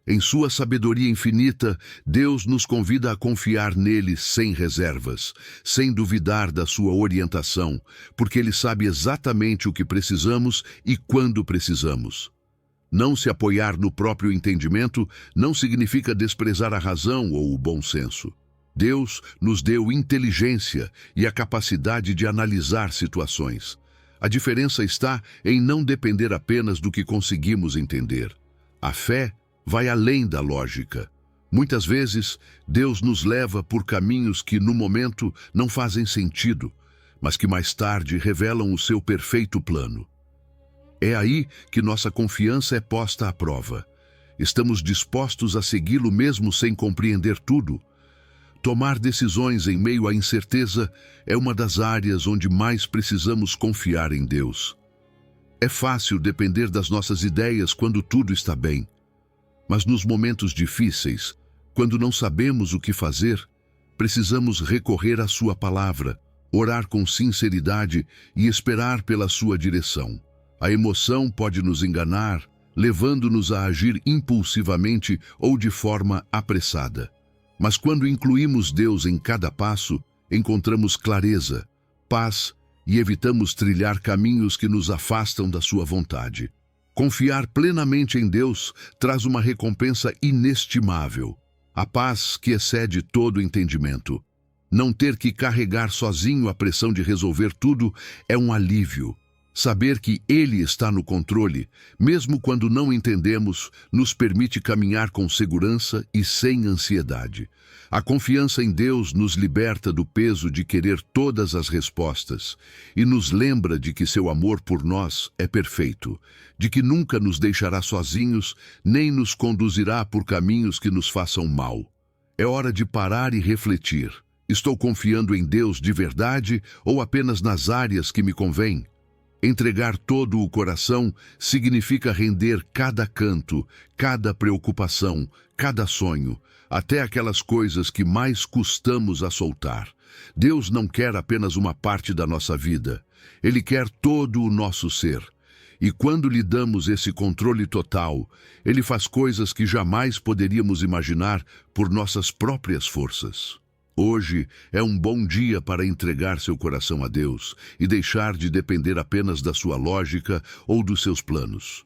Em sua sabedoria infinita, Deus nos convida a confiar nele sem reservas, sem duvidar da sua orientação, porque ele sabe exatamente o que precisamos e quando precisamos. Não se apoiar no próprio entendimento não significa desprezar a razão ou o bom senso. Deus nos deu inteligência e a capacidade de analisar situações. A diferença está em não depender apenas do que conseguimos entender, A fé vai além da lógica. Muitas vezes, Deus nos leva por caminhos que, no momento, não fazem sentido, mas que mais tarde revelam o seu perfeito plano. É aí que nossa confiança é posta à prova. Estamos dispostos a segui-lo mesmo sem compreender tudo? Tomar decisões em meio à incerteza é uma das áreas onde mais precisamos confiar em Deus. É fácil depender das nossas ideias quando tudo está bem. Mas nos momentos difíceis, quando não sabemos o que fazer, precisamos recorrer à sua palavra, orar com sinceridade e esperar pela sua direção. A emoção pode nos enganar, levando-nos a agir impulsivamente ou de forma apressada. Mas quando incluímos Deus em cada passo, encontramos clareza, paz e evitamos trilhar caminhos que nos afastam da sua vontade. Confiar plenamente em Deus traz uma recompensa inestimável, a paz que excede todo entendimento. Não ter que carregar sozinho a pressão de resolver tudo é um alívio. Saber que Ele está no controle, mesmo quando não entendemos, nos permite caminhar com segurança e sem ansiedade. A confiança em Deus nos liberta do peso de querer todas as respostas e nos lembra de que seu amor por nós é perfeito, de que nunca nos deixará sozinhos, nem nos conduzirá por caminhos que nos façam mal. É hora de parar e refletir. Estou confiando em Deus de verdade ou apenas nas áreas que me convêm? Entregar todo o coração significa render cada canto, cada preocupação, cada sonho, até aquelas coisas que mais custamos a soltar. Deus não quer apenas uma parte da nossa vida. Ele quer todo o nosso ser. E quando lhe damos esse controle total, Ele faz coisas que jamais poderíamos imaginar por nossas próprias forças. Hoje é um bom dia para entregar seu coração a Deus e deixar de depender apenas da sua lógica ou dos seus planos.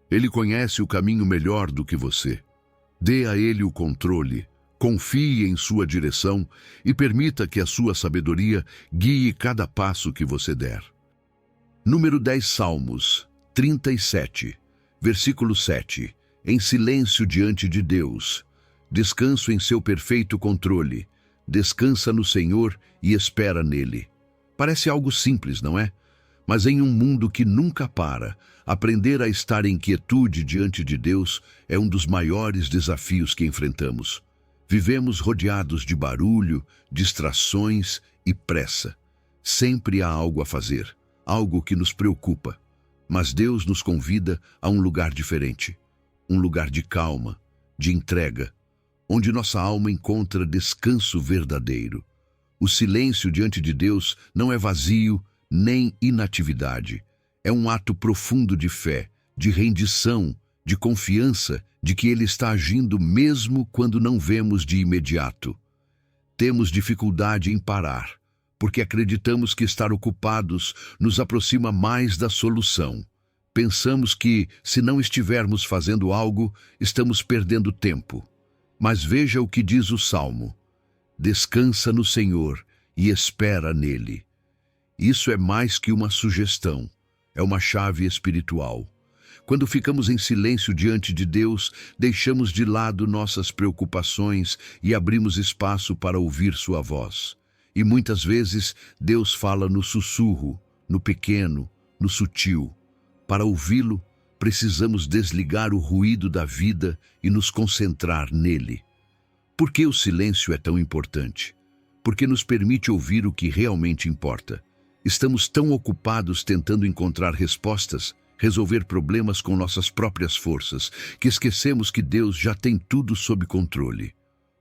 Ele conhece o caminho melhor do que você. Dê a Ele o controle, confie em sua direção e permita que a sua sabedoria guie cada passo que você der. Número 10 Salmos 37, versículo 7. Em silêncio diante de Deus, descanso em seu perfeito controle. Descansa no Senhor e espera nele. Parece algo simples, não é? Mas em um mundo que nunca para, aprender a estar em quietude diante de Deus é um dos maiores desafios que enfrentamos. Vivemos rodeados de barulho, distrações e pressa. Sempre há algo a fazer, algo que nos preocupa. Mas Deus nos convida a um lugar diferente, um lugar de calma, de entrega, onde nossa alma encontra descanso verdadeiro. O silêncio diante de Deus não é vazio nem inatividade. É um ato profundo de fé, de rendição, de confiança de que Ele está agindo mesmo quando não vemos de imediato. Temos dificuldade em parar, porque acreditamos que estar ocupados nos aproxima mais da solução. Pensamos que, se não estivermos fazendo algo, estamos perdendo tempo. Mas veja o que diz o Salmo: descansa no Senhor e espera nele. Isso é mais que uma sugestão, é uma chave espiritual. Quando ficamos em silêncio diante de Deus, deixamos de lado nossas preocupações e abrimos espaço para ouvir sua voz. E muitas vezes Deus fala no sussurro, no pequeno, no sutil. Para ouvi-lo, precisamos desligar o ruído da vida e nos concentrar nele. Por que o silêncio é tão importante? Porque nos permite ouvir o que realmente importa. Estamos tão ocupados tentando encontrar respostas, resolver problemas com nossas próprias forças, que esquecemos que Deus já tem tudo sob controle.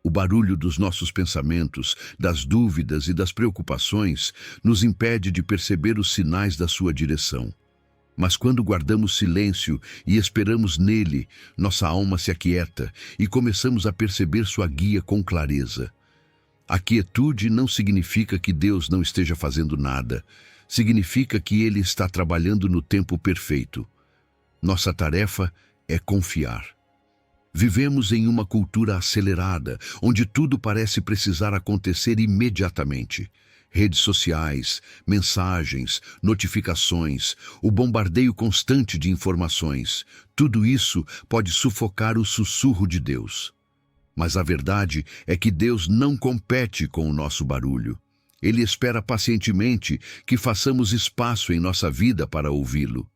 O barulho dos nossos pensamentos, das dúvidas e das preocupações nos impede de perceber os sinais da sua direção. Mas quando guardamos silêncio e esperamos nele, nossa alma se aquieta e começamos a perceber sua guia com clareza. A quietude não significa que Deus não esteja fazendo nada. Significa que Ele está trabalhando no tempo perfeito. Nossa tarefa é confiar. Vivemos em uma cultura acelerada, onde tudo parece precisar acontecer imediatamente. Redes sociais, mensagens, notificações, o bombardeio constante de informações, tudo isso pode sufocar o sussurro de Deus. Mas a verdade é que Deus não compete com o nosso barulho. Ele espera pacientemente que façamos espaço em nossa vida para ouvi-lo.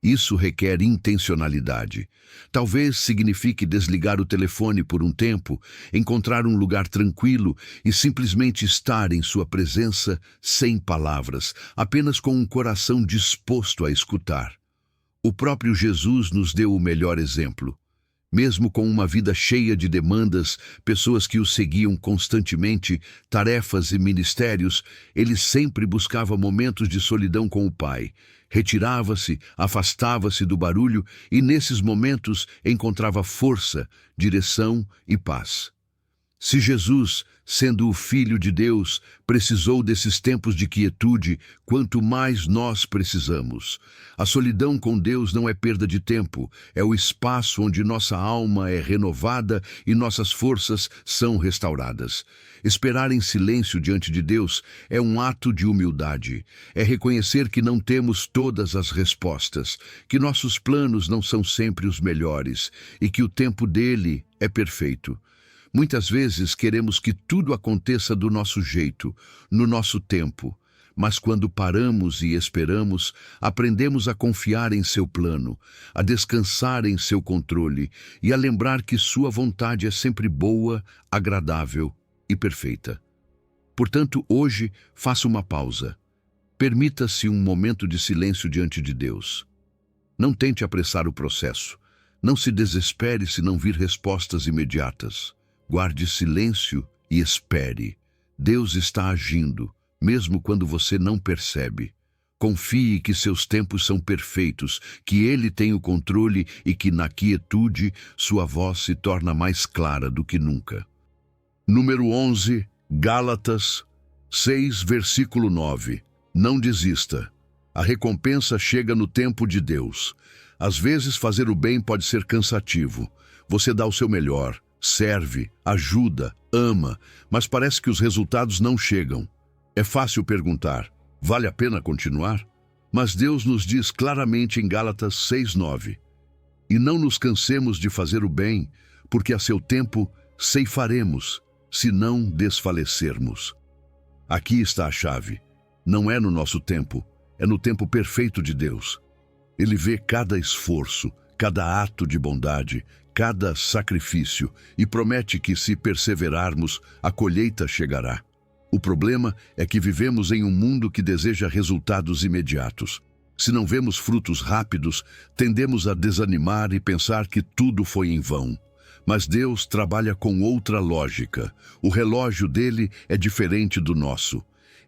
Isso requer intencionalidade. Talvez signifique desligar o telefone por um tempo, encontrar um lugar tranquilo e simplesmente estar em sua presença sem palavras, apenas com um coração disposto a escutar. O próprio Jesus nos deu o melhor exemplo. Mesmo com uma vida cheia de demandas, pessoas que o seguiam constantemente, tarefas e ministérios, ele sempre buscava momentos de solidão com o Pai. Retirava-se, afastava-se do barulho e, nesses momentos, encontrava força, direção e paz. Se Jesus, sendo o Filho de Deus, precisou desses tempos de quietude, quanto mais nós precisamos. A solidão com Deus não é perda de tempo, é o espaço onde nossa alma é renovada e nossas forças são restauradas. Esperar em silêncio diante de Deus é um ato de humildade. É reconhecer que não temos todas as respostas, que nossos planos não são sempre os melhores e que o tempo dele é perfeito. Muitas vezes queremos que tudo aconteça do nosso jeito, no nosso tempo. Mas quando paramos e esperamos, aprendemos a confiar em seu plano, a descansar em seu controle e a lembrar que sua vontade é sempre boa, agradável e perfeita. Portanto, hoje, faça uma pausa. Permita-se um momento de silêncio diante de Deus. Não tente apressar o processo. Não se desespere se não vir respostas imediatas. Guarde silêncio e espere. Deus está agindo, mesmo quando você não percebe. Confie que seus tempos são perfeitos, que Ele tem o controle e que na quietude sua voz se torna mais clara do que nunca. Número 11, Gálatas 6, versículo 9. Não desista. A recompensa chega no tempo de Deus. Às vezes fazer o bem pode ser cansativo. Você dá o seu melhor. Serve, ajuda, ama, mas parece que os resultados não chegam. É fácil perguntar, vale a pena continuar? Mas Deus nos diz claramente em Gálatas 6:9: e não nos cansemos de fazer o bem, porque a seu tempo ceifaremos, se não desfalecermos. Aqui está a chave. Não é no nosso tempo, é no tempo perfeito de Deus. Ele vê cada esforço, cada ato de bondade, cada sacrifício e promete que, se perseverarmos, a colheita chegará. O problema é que vivemos em um mundo que deseja resultados imediatos. Se não vemos frutos rápidos, tendemos a desanimar e pensar que tudo foi em vão. Mas Deus trabalha com outra lógica. O relógio dele é diferente do nosso.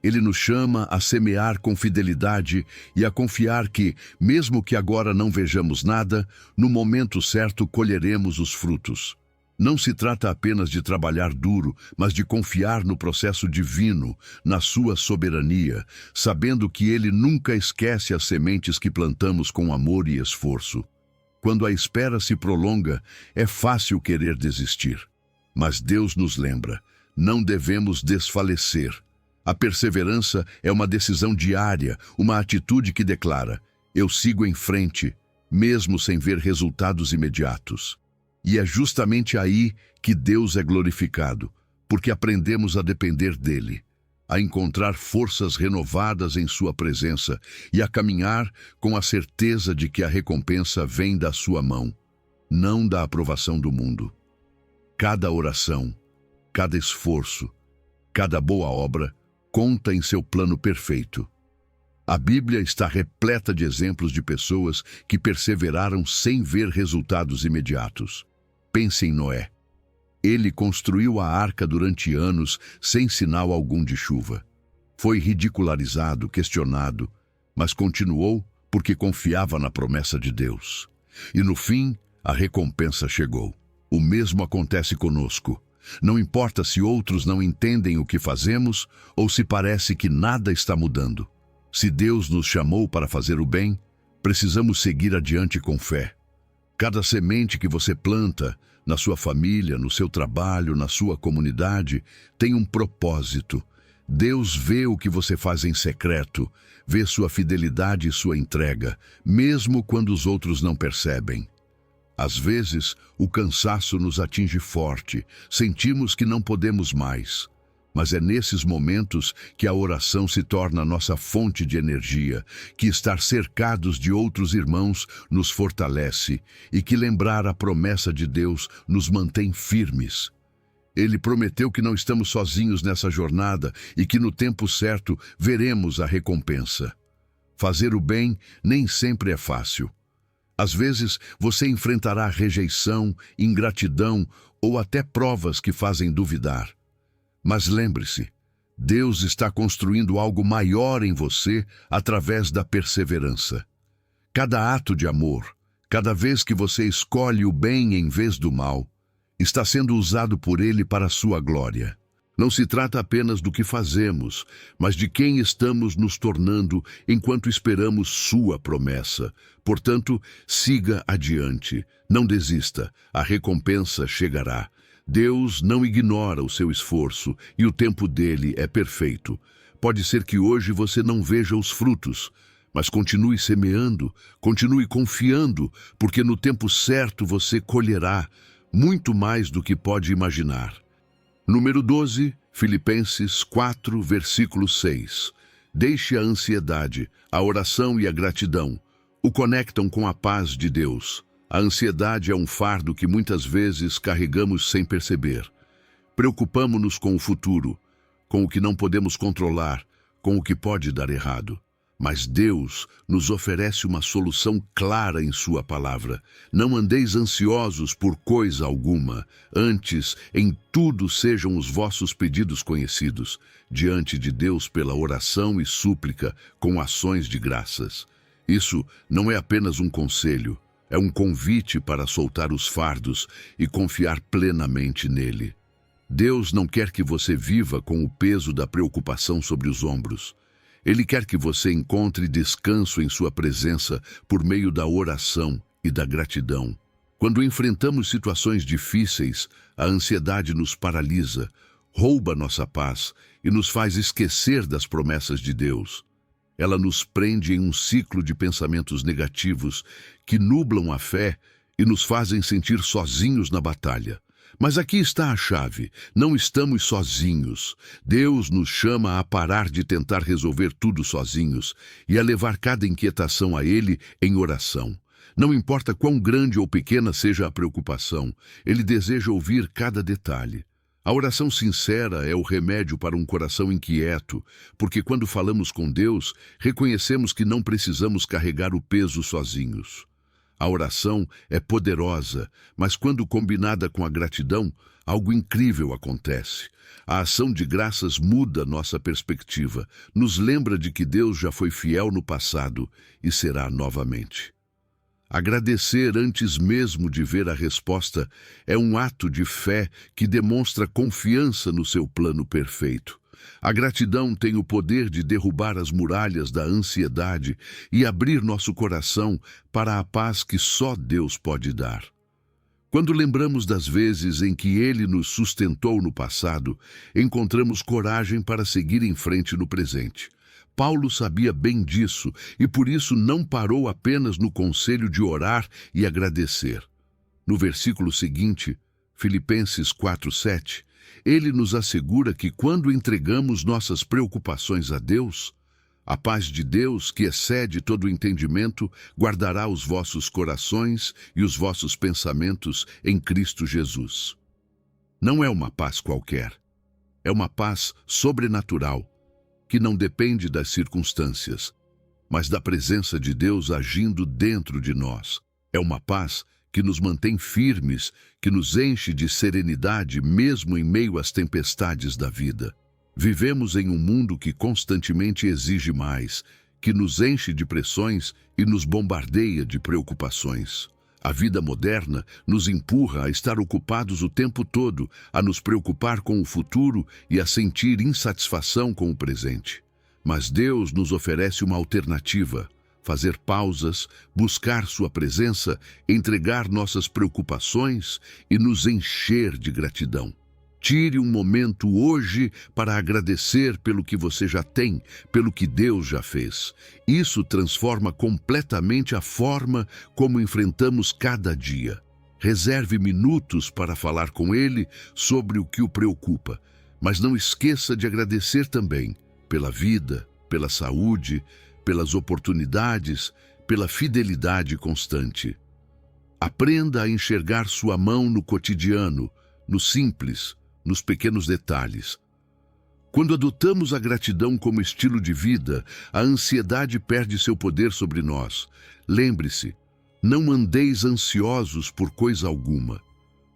Ele nos chama a semear com fidelidade e a confiar que, mesmo que agora não vejamos nada, no momento certo colheremos os frutos. Não se trata apenas de trabalhar duro, mas de confiar no processo divino, na sua soberania, sabendo que Ele nunca esquece as sementes que plantamos com amor e esforço. Quando a espera se prolonga, é fácil querer desistir. Mas Deus nos lembra, não devemos desfalecer. A perseverança é uma decisão diária, uma atitude que declara: eu sigo em frente, mesmo sem ver resultados imediatos. E é justamente aí que Deus é glorificado, porque aprendemos a depender dele, a encontrar forças renovadas em sua presença e a caminhar com a certeza de que a recompensa vem da sua mão, não da aprovação do mundo. Cada oração, cada esforço, cada boa obra conta em seu plano perfeito. A Bíblia está repleta de exemplos de pessoas que perseveraram sem ver resultados imediatos. Pense em Noé. Ele construiu a arca durante anos sem sinal algum de chuva. Foi ridicularizado, questionado, mas continuou porque confiava na promessa de Deus. E no fim, a recompensa chegou. O mesmo acontece conosco. Não importa se outros não entendem o que fazemos ou se parece que nada está mudando. Se Deus nos chamou para fazer o bem, precisamos seguir adiante com fé. Cada semente que você planta, na sua família, no seu trabalho, na sua comunidade, tem um propósito. Deus vê o que você faz em secreto, vê sua fidelidade e sua entrega, mesmo quando os outros não percebem. Às vezes, o cansaço nos atinge forte, sentimos que não podemos mais. Mas é nesses momentos que a oração se torna nossa fonte de energia, que estar cercados de outros irmãos nos fortalece e que lembrar a promessa de Deus nos mantém firmes. Ele prometeu que não estamos sozinhos nessa jornada e que no tempo certo veremos a recompensa. Fazer o bem nem sempre é fácil. Às vezes você enfrentará rejeição, ingratidão ou até provas que fazem duvidar. Mas lembre-se, Deus está construindo algo maior em você através da perseverança. Cada ato de amor, cada vez que você escolhe o bem em vez do mal, está sendo usado por Ele para a sua glória. Não se trata apenas do que fazemos, mas de quem estamos nos tornando enquanto esperamos sua promessa. Portanto, siga adiante, não desista, a recompensa chegará. Deus não ignora o seu esforço e o tempo dele é perfeito. Pode ser que hoje você não veja os frutos, mas continue semeando, continue confiando, porque no tempo certo você colherá muito mais do que pode imaginar. Número 12, Filipenses 4, versículo 6. Deixe a ansiedade, a oração e a gratidão. O conectam com a paz de Deus. A ansiedade é um fardo que muitas vezes carregamos sem perceber. Preocupamo-nos com o futuro, com o que não podemos controlar, com o que pode dar errado. Mas Deus nos oferece uma solução clara em sua palavra. Não andeis ansiosos por coisa alguma, antes, em tudo sejam os vossos pedidos conhecidos, diante de Deus pela oração e súplica, com ações de graças. Isso não é apenas um conselho, é um convite para soltar os fardos e confiar plenamente nele. Deus não quer que você viva com o peso da preocupação sobre os ombros. Ele quer que você encontre descanso em sua presença por meio da oração e da gratidão. Quando enfrentamos situações difíceis, a ansiedade nos paralisa, rouba nossa paz e nos faz esquecer das promessas de Deus. Ela nos prende em um ciclo de pensamentos negativos que nublam a fé e nos fazem sentir sozinhos na batalha. Mas aqui está a chave, não estamos sozinhos. Deus nos chama a parar de tentar resolver tudo sozinhos e a levar cada inquietação a Ele em oração. Não importa quão grande ou pequena seja a preocupação, Ele deseja ouvir cada detalhe. A oração sincera é o remédio para um coração inquieto, porque quando falamos com Deus, reconhecemos que não precisamos carregar o peso sozinhos. A oração é poderosa, mas quando combinada com a gratidão, algo incrível acontece. A ação de graças muda nossa perspectiva, nos lembra de que Deus já foi fiel no passado e será novamente. Agradecer antes mesmo de ver a resposta é um ato de fé que demonstra confiança no seu plano perfeito. A gratidão tem o poder de derrubar as muralhas da ansiedade e abrir nosso coração para a paz que só Deus pode dar. Quando lembramos das vezes em que Ele nos sustentou no passado, encontramos coragem para seguir em frente no presente. Paulo sabia bem disso e por isso não parou apenas no conselho de orar e agradecer. No versículo seguinte, Filipenses 4:7, ele nos assegura que quando entregamos nossas preocupações a Deus, a paz de Deus, que excede todo o entendimento, guardará os vossos corações e os vossos pensamentos em Cristo Jesus. Não é uma paz qualquer, é uma paz sobrenatural, que não depende das circunstâncias, mas da presença de Deus agindo dentro de nós. É uma paz que nos mantém firmes, que nos enche de serenidade mesmo em meio às tempestades da vida. Vivemos em um mundo que constantemente exige mais, que nos enche de pressões e nos bombardeia de preocupações. A vida moderna nos empurra a estar ocupados o tempo todo, a nos preocupar com o futuro e a sentir insatisfação com o presente. Mas Deus nos oferece uma alternativa: fazer pausas, buscar sua presença, entregar nossas preocupações e nos encher de gratidão. Tire um momento hoje para agradecer pelo que você já tem, pelo que Deus já fez. Isso transforma completamente a forma como enfrentamos cada dia. Reserve minutos para falar com Ele sobre o que o preocupa, mas não esqueça de agradecer também pela vida, pela saúde, pelas oportunidades, pela fidelidade constante. Aprenda a enxergar sua mão no cotidiano, no simples, nos pequenos detalhes. Quando adotamos a gratidão como estilo de vida, a ansiedade perde seu poder sobre nós. Lembre-se, não andeis ansiosos por coisa alguma.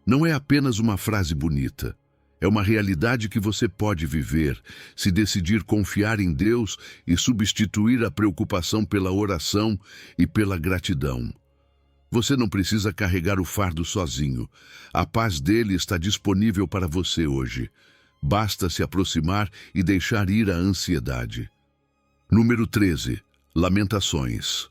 Não é apenas uma frase bonita. É uma realidade que você pode viver, se decidir confiar em Deus e substituir a preocupação pela oração e pela gratidão. Você não precisa carregar o fardo sozinho. A paz dele está disponível para você hoje. Basta se aproximar e deixar ir a ansiedade. Número 13. Lamentações.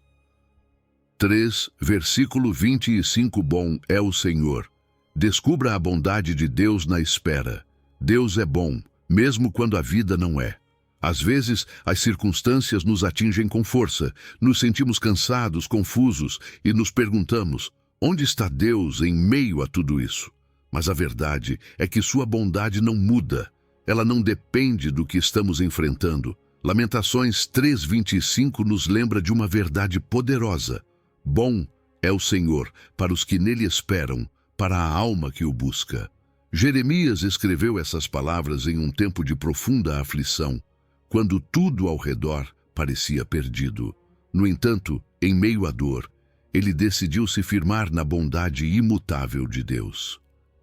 3, versículo 25. Bom é o Senhor. Descubra a bondade de Deus na espera. Deus é bom, mesmo quando a vida não é. Às vezes, as circunstâncias nos atingem com força, nos sentimos cansados, confusos e nos perguntamos: onde está Deus em meio a tudo isso? Mas a verdade é que sua bondade não muda. Ela não depende do que estamos enfrentando. Lamentações 3:25 nos lembra de uma verdade poderosa. Bom é o Senhor para os que nele esperam, para a alma que o busca. Jeremias escreveu essas palavras em um tempo de profunda aflição, quando tudo ao redor parecia perdido. No entanto, em meio à dor, ele decidiu se firmar na bondade imutável de Deus.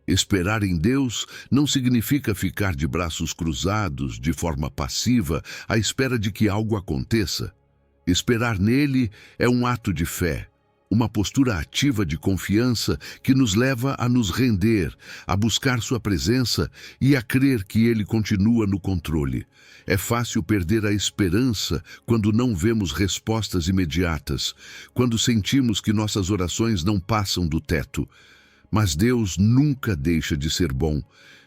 Esperar em Deus não significa ficar de braços cruzados, de forma passiva, à espera de que algo aconteça. Esperar nele é um ato de fé, uma postura ativa de confiança que nos leva a nos render, a buscar sua presença e a crer que ele continua no controle. É fácil perder a esperança quando não vemos respostas imediatas, quando sentimos que nossas orações não passam do teto. Mas Deus nunca deixa de ser bom.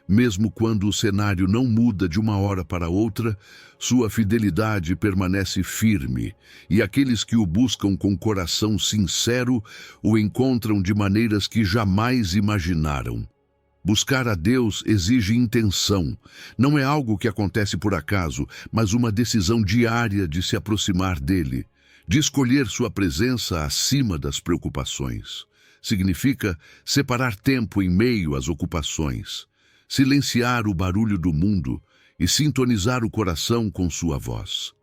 Mesmo quando o cenário não muda de uma hora para outra, sua fidelidade permanece firme, e aqueles que o buscam com coração sincero o encontram de maneiras que jamais imaginaram. Buscar a Deus exige intenção. Não é algo que acontece por acaso, mas uma decisão diária de se aproximar dele, de escolher sua presença acima das preocupações. Significa separar tempo em meio às ocupações, silenciar o barulho do mundo e sintonizar o coração com sua voz.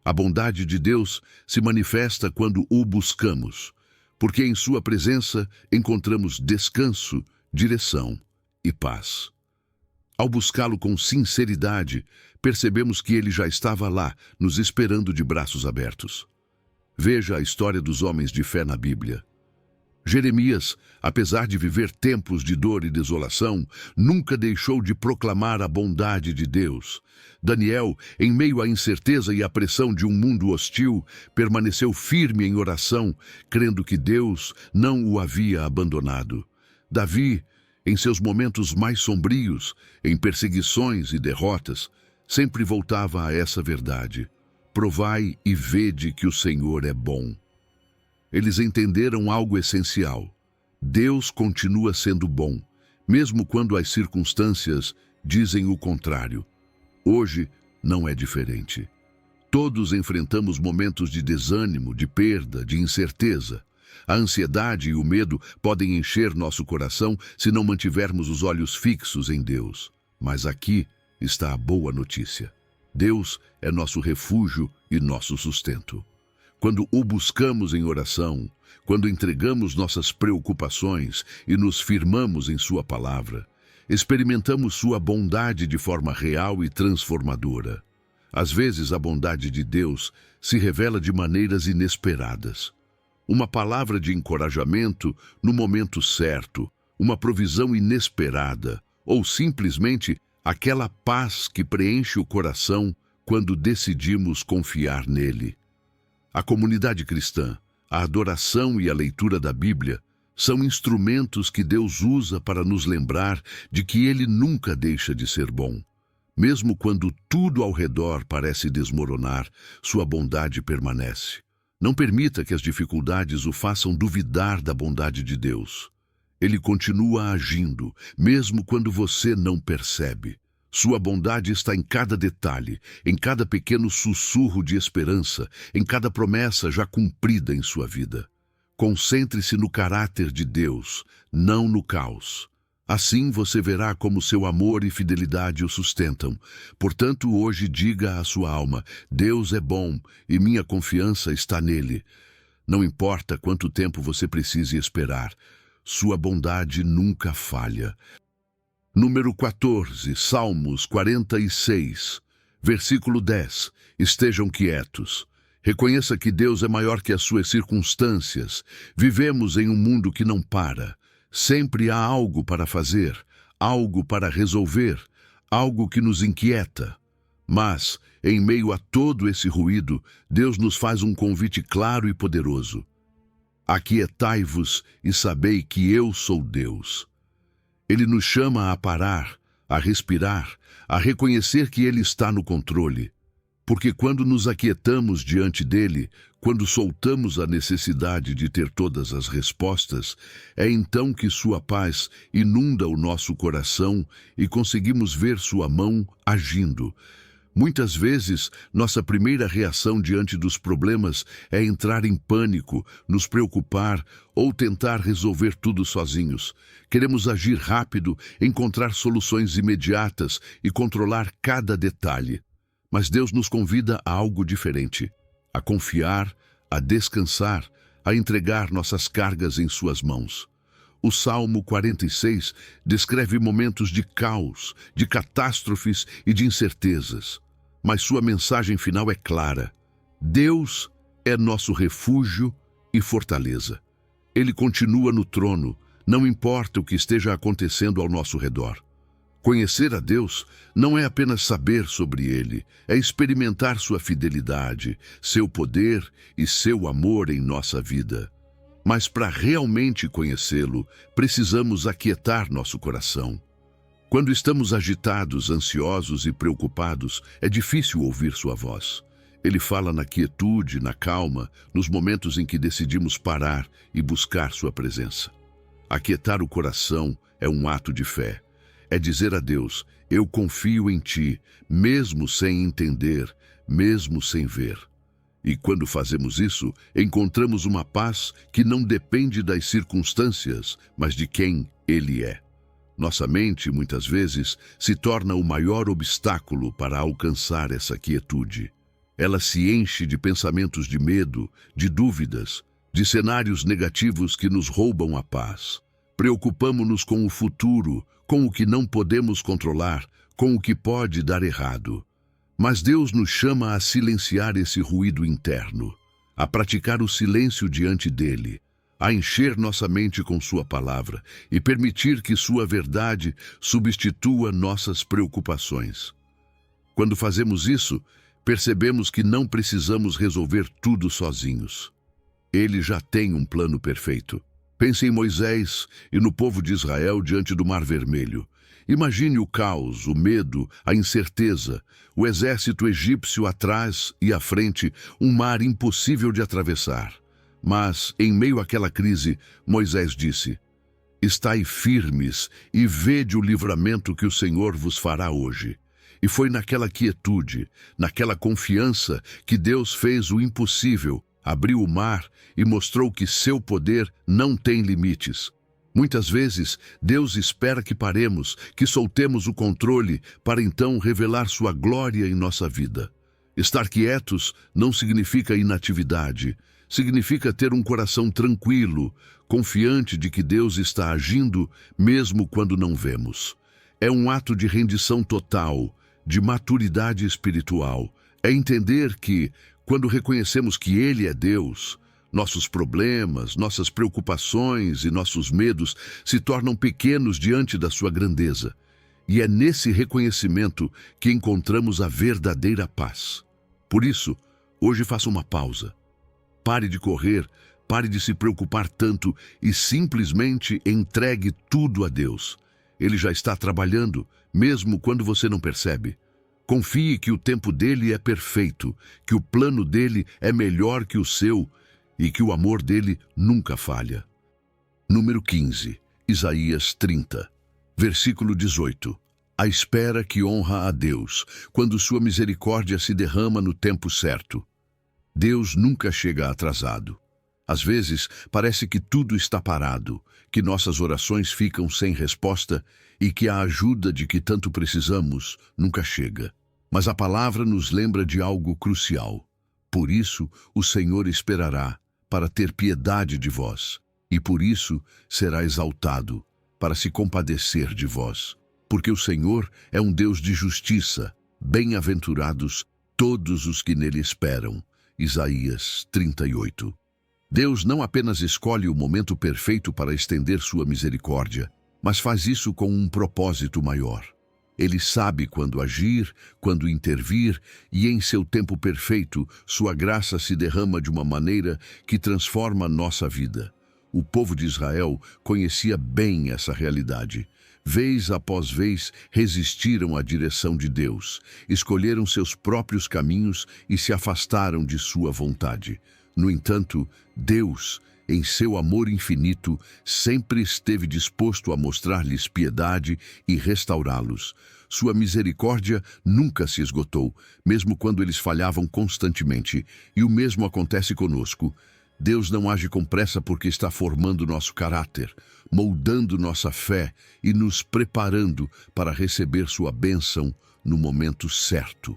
A bondade de Deus se manifesta quando o buscamos, porque em sua presença encontramos descanso, direção e paz. Ao buscá-lo com sinceridade, percebemos que ele já estava lá, nos esperando de braços abertos. Veja a história dos homens de fé na Bíblia. Jeremias, apesar de viver tempos de dor e desolação, nunca deixou de proclamar a bondade de Deus. Daniel, em meio à incerteza e à pressão de um mundo hostil, permaneceu firme em oração, crendo que Deus não o havia abandonado. Davi, em seus momentos mais sombrios, em perseguições e derrotas, sempre voltava a essa verdade: provai e vede que o Senhor é bom. Eles entenderam algo essencial: Deus continua sendo bom, mesmo quando as circunstâncias dizem o contrário. Hoje não é diferente. Todos enfrentamos momentos de desânimo, de perda, de incerteza. A ansiedade e o medo podem encher nosso coração se não mantivermos os olhos fixos em Deus. Mas aqui está a boa notícia: Deus é nosso refúgio e nosso sustento. Quando o buscamos em oração, quando entregamos nossas preocupações e nos firmamos em sua palavra, experimentamos sua bondade de forma real e transformadora. Às vezes a bondade de Deus se revela de maneiras inesperadas. Uma palavra de encorajamento no momento certo, uma provisão inesperada, ou simplesmente aquela paz que preenche o coração quando decidimos confiar nele. A comunidade cristã, a adoração e a leitura da Bíblia São instrumentos que Deus usa para nos lembrar de que Ele nunca deixa de ser bom. Mesmo quando tudo ao redor parece desmoronar, sua bondade permanece. Não permita que as dificuldades o façam duvidar da bondade de Deus. Ele continua agindo, mesmo quando você não percebe. Sua bondade está em cada detalhe, em cada pequeno sussurro de esperança, em cada promessa já cumprida em sua vida. Concentre-se no caráter de Deus, não no caos. Assim você verá como seu amor e fidelidade o sustentam. Portanto, hoje diga à sua alma: Deus é bom e minha confiança está nele. Não importa quanto tempo você precise esperar, sua bondade nunca falha. Número 14, Salmos 46, versículo 10. Estejam quietos. Reconheça que Deus é maior que as suas circunstâncias. Vivemos em um mundo que não para. Sempre há algo para fazer, algo para resolver, algo que nos inquieta. Mas, em meio a todo esse ruído, Deus nos faz um convite claro e poderoso. Aquietai-vos e sabei que eu sou Deus. Ele nos chama a parar, a respirar, a reconhecer que Ele está no controle. Porque quando nos aquietamos diante dele, quando soltamos a necessidade de ter todas as respostas, é então que sua paz inunda o nosso coração e conseguimos ver sua mão agindo. Muitas vezes, nossa primeira reação diante dos problemas é entrar em pânico, nos preocupar ou tentar resolver tudo sozinhos. Queremos agir rápido, encontrar soluções imediatas e controlar cada detalhe. Mas Deus nos convida a algo diferente, a confiar, a descansar, a entregar nossas cargas em suas mãos. O Salmo 46 descreve momentos de caos, de catástrofes e de incertezas. Mas sua mensagem final é clara. Deus é nosso refúgio e fortaleza. Ele continua no trono, não importa o que esteja acontecendo ao nosso redor. Conhecer a Deus não é apenas saber sobre Ele, é experimentar sua fidelidade, seu poder e seu amor em nossa vida. Mas para realmente conhecê-lo, precisamos aquietar nosso coração. Quando estamos agitados, ansiosos e preocupados, é difícil ouvir sua voz. Ele fala na quietude, na calma, nos momentos em que decidimos parar e buscar sua presença. Aquietar o coração é um ato de fé. É dizer a Deus: eu confio em Ti, mesmo sem entender, mesmo sem ver. E quando fazemos isso, encontramos uma paz que não depende das circunstâncias, mas de quem Ele é. Nossa mente, muitas vezes, se torna o maior obstáculo para alcançar essa quietude. Ela se enche de pensamentos de medo, de dúvidas, de cenários negativos que nos roubam a paz. Preocupamo-nos com o futuro, com o que não podemos controlar, com o que pode dar errado. Mas Deus nos chama a silenciar esse ruído interno, a praticar o silêncio diante dele, a encher nossa mente com sua palavra e permitir que sua verdade substitua nossas preocupações. Quando fazemos isso, percebemos que não precisamos resolver tudo sozinhos. Ele já tem um plano perfeito. Pense em Moisés e no povo de Israel diante do Mar Vermelho. Imagine o caos, o medo, a incerteza, o exército egípcio atrás e à frente, um mar impossível de atravessar. Mas, em meio àquela crise, Moisés disse: estai firmes e vede o livramento que o Senhor vos fará hoje. E foi naquela quietude, naquela confiança, que Deus fez o impossível, abriu o mar e mostrou que seu poder não tem limites. Muitas vezes, Deus espera que paremos, que soltemos o controle, para então revelar sua glória em nossa vida. Estar quietos não significa inatividade, significa ter um coração tranquilo, confiante de que Deus está agindo, mesmo quando não vemos. É um ato de rendição total, de maturidade espiritual. É entender que, quando reconhecemos que Ele é Deus, nossos problemas, nossas preocupações e nossos medos se tornam pequenos diante da sua grandeza. E é nesse reconhecimento que encontramos a verdadeira paz. Por isso, hoje faça uma pausa. Pare de correr Pare de se preocupar tanto e simplesmente entregue tudo a Deus. Ele já está trabalhando, mesmo quando você não percebe. Confie que o tempo dele é perfeito, que o plano dele é melhor que o seu e que o amor dele nunca falha. Número 15, Isaías 30, versículo 18. A espera que honra a Deus, quando sua misericórdia se derrama no tempo certo. Deus nunca chega atrasado. Às vezes, parece que tudo está parado, que nossas orações ficam sem resposta e que a ajuda de que tanto precisamos nunca chega. Mas a palavra nos lembra de algo crucial. Por isso, o Senhor esperará, para ter piedade de vós, e por isso será exaltado, para se compadecer de vós. Porque o Senhor é um Deus de justiça, bem-aventurados todos os que nele esperam. Isaías 38. Deus não apenas escolhe o momento perfeito para estender sua misericórdia, mas faz isso com um propósito maior. Ele sabe quando agir, quando intervir, e em seu tempo perfeito, sua graça se derrama de uma maneira que transforma nossa vida. O povo de Israel conhecia bem essa realidade. Vez após vez, resistiram à direção de Deus, escolheram seus próprios caminhos e se afastaram de sua vontade. No entanto, Deus, em seu amor infinito, sempre esteve disposto a mostrar-lhes piedade e restaurá-los. Sua misericórdia nunca se esgotou, mesmo quando eles falhavam constantemente, e o mesmo acontece conosco. Deus não age com pressa porque está formando nosso caráter, moldando nossa fé e nos preparando para receber sua bênção no momento certo.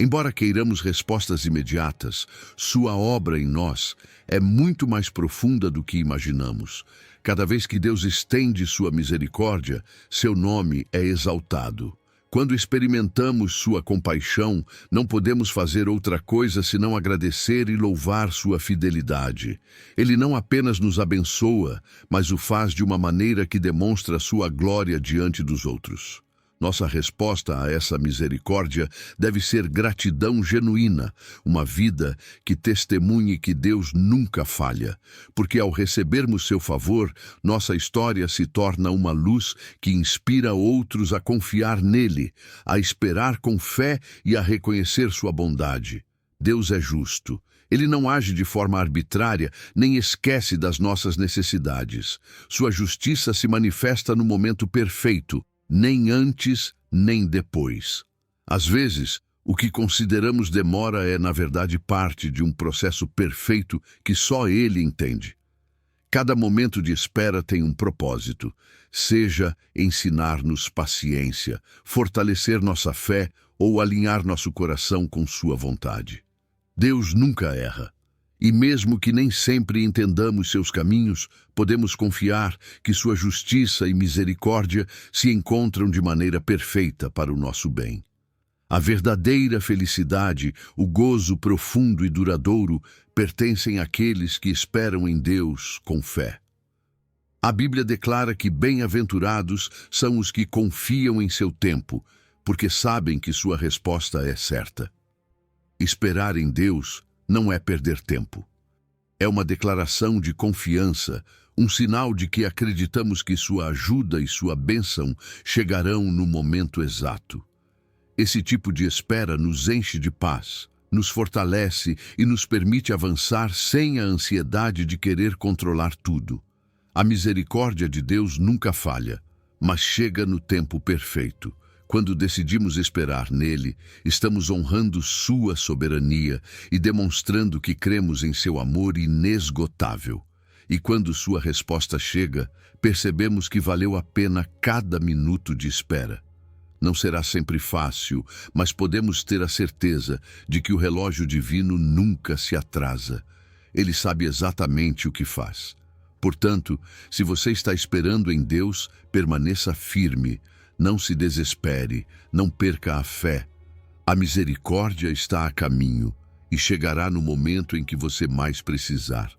Embora queiramos respostas imediatas, sua obra em nós é muito mais profunda do que imaginamos. Cada vez que Deus estende sua misericórdia, seu nome é exaltado. Quando experimentamos sua compaixão, não podemos fazer outra coisa senão agradecer e louvar sua fidelidade. Ele não apenas nos abençoa, mas o faz de uma maneira que demonstra sua glória diante dos outros. Nossa resposta a essa misericórdia deve ser gratidão genuína, uma vida que testemunhe que Deus nunca falha, porque ao recebermos seu favor, nossa história se torna uma luz que inspira outros a confiar nele, a esperar com fé e a reconhecer sua bondade. Deus é justo. Ele não age de forma arbitrária, nem esquece das nossas necessidades. Sua justiça se manifesta no momento perfeito, nem antes, nem depois. Às vezes, o que consideramos demora é, na verdade, parte de um processo perfeito que só Ele entende. Cada momento de espera tem um propósito, seja ensinar-nos paciência, fortalecer nossa fé ou alinhar nosso coração com sua vontade. Deus nunca erra. E mesmo que nem sempre entendamos seus caminhos, podemos confiar que sua justiça e misericórdia se encontram de maneira perfeita para o nosso bem. A verdadeira felicidade, o gozo profundo e duradouro, pertencem àqueles que esperam em Deus com fé. A Bíblia declara que bem-aventurados são os que confiam em seu tempo, porque sabem que sua resposta é certa. Esperar em Deus não é perder tempo. É uma declaração de confiança, um sinal de que acreditamos que sua ajuda e sua bênção chegarão no momento exato. Esse tipo de espera nos enche de paz, nos fortalece e nos permite avançar sem a ansiedade de querer controlar tudo. A misericórdia de Deus nunca falha, mas chega no tempo perfeito. Quando decidimos esperar nele, estamos honrando sua soberania e demonstrando que cremos em seu amor inesgotável. E quando sua resposta chega, percebemos que valeu a pena cada minuto de espera. Não será sempre fácil, mas podemos ter a certeza de que o relógio divino nunca se atrasa. Ele sabe exatamente o que faz. Portanto, se você está esperando em Deus, permaneça firme. Não se desespere, não perca a fé. A misericórdia está a caminho e chegará no momento em que você mais precisar.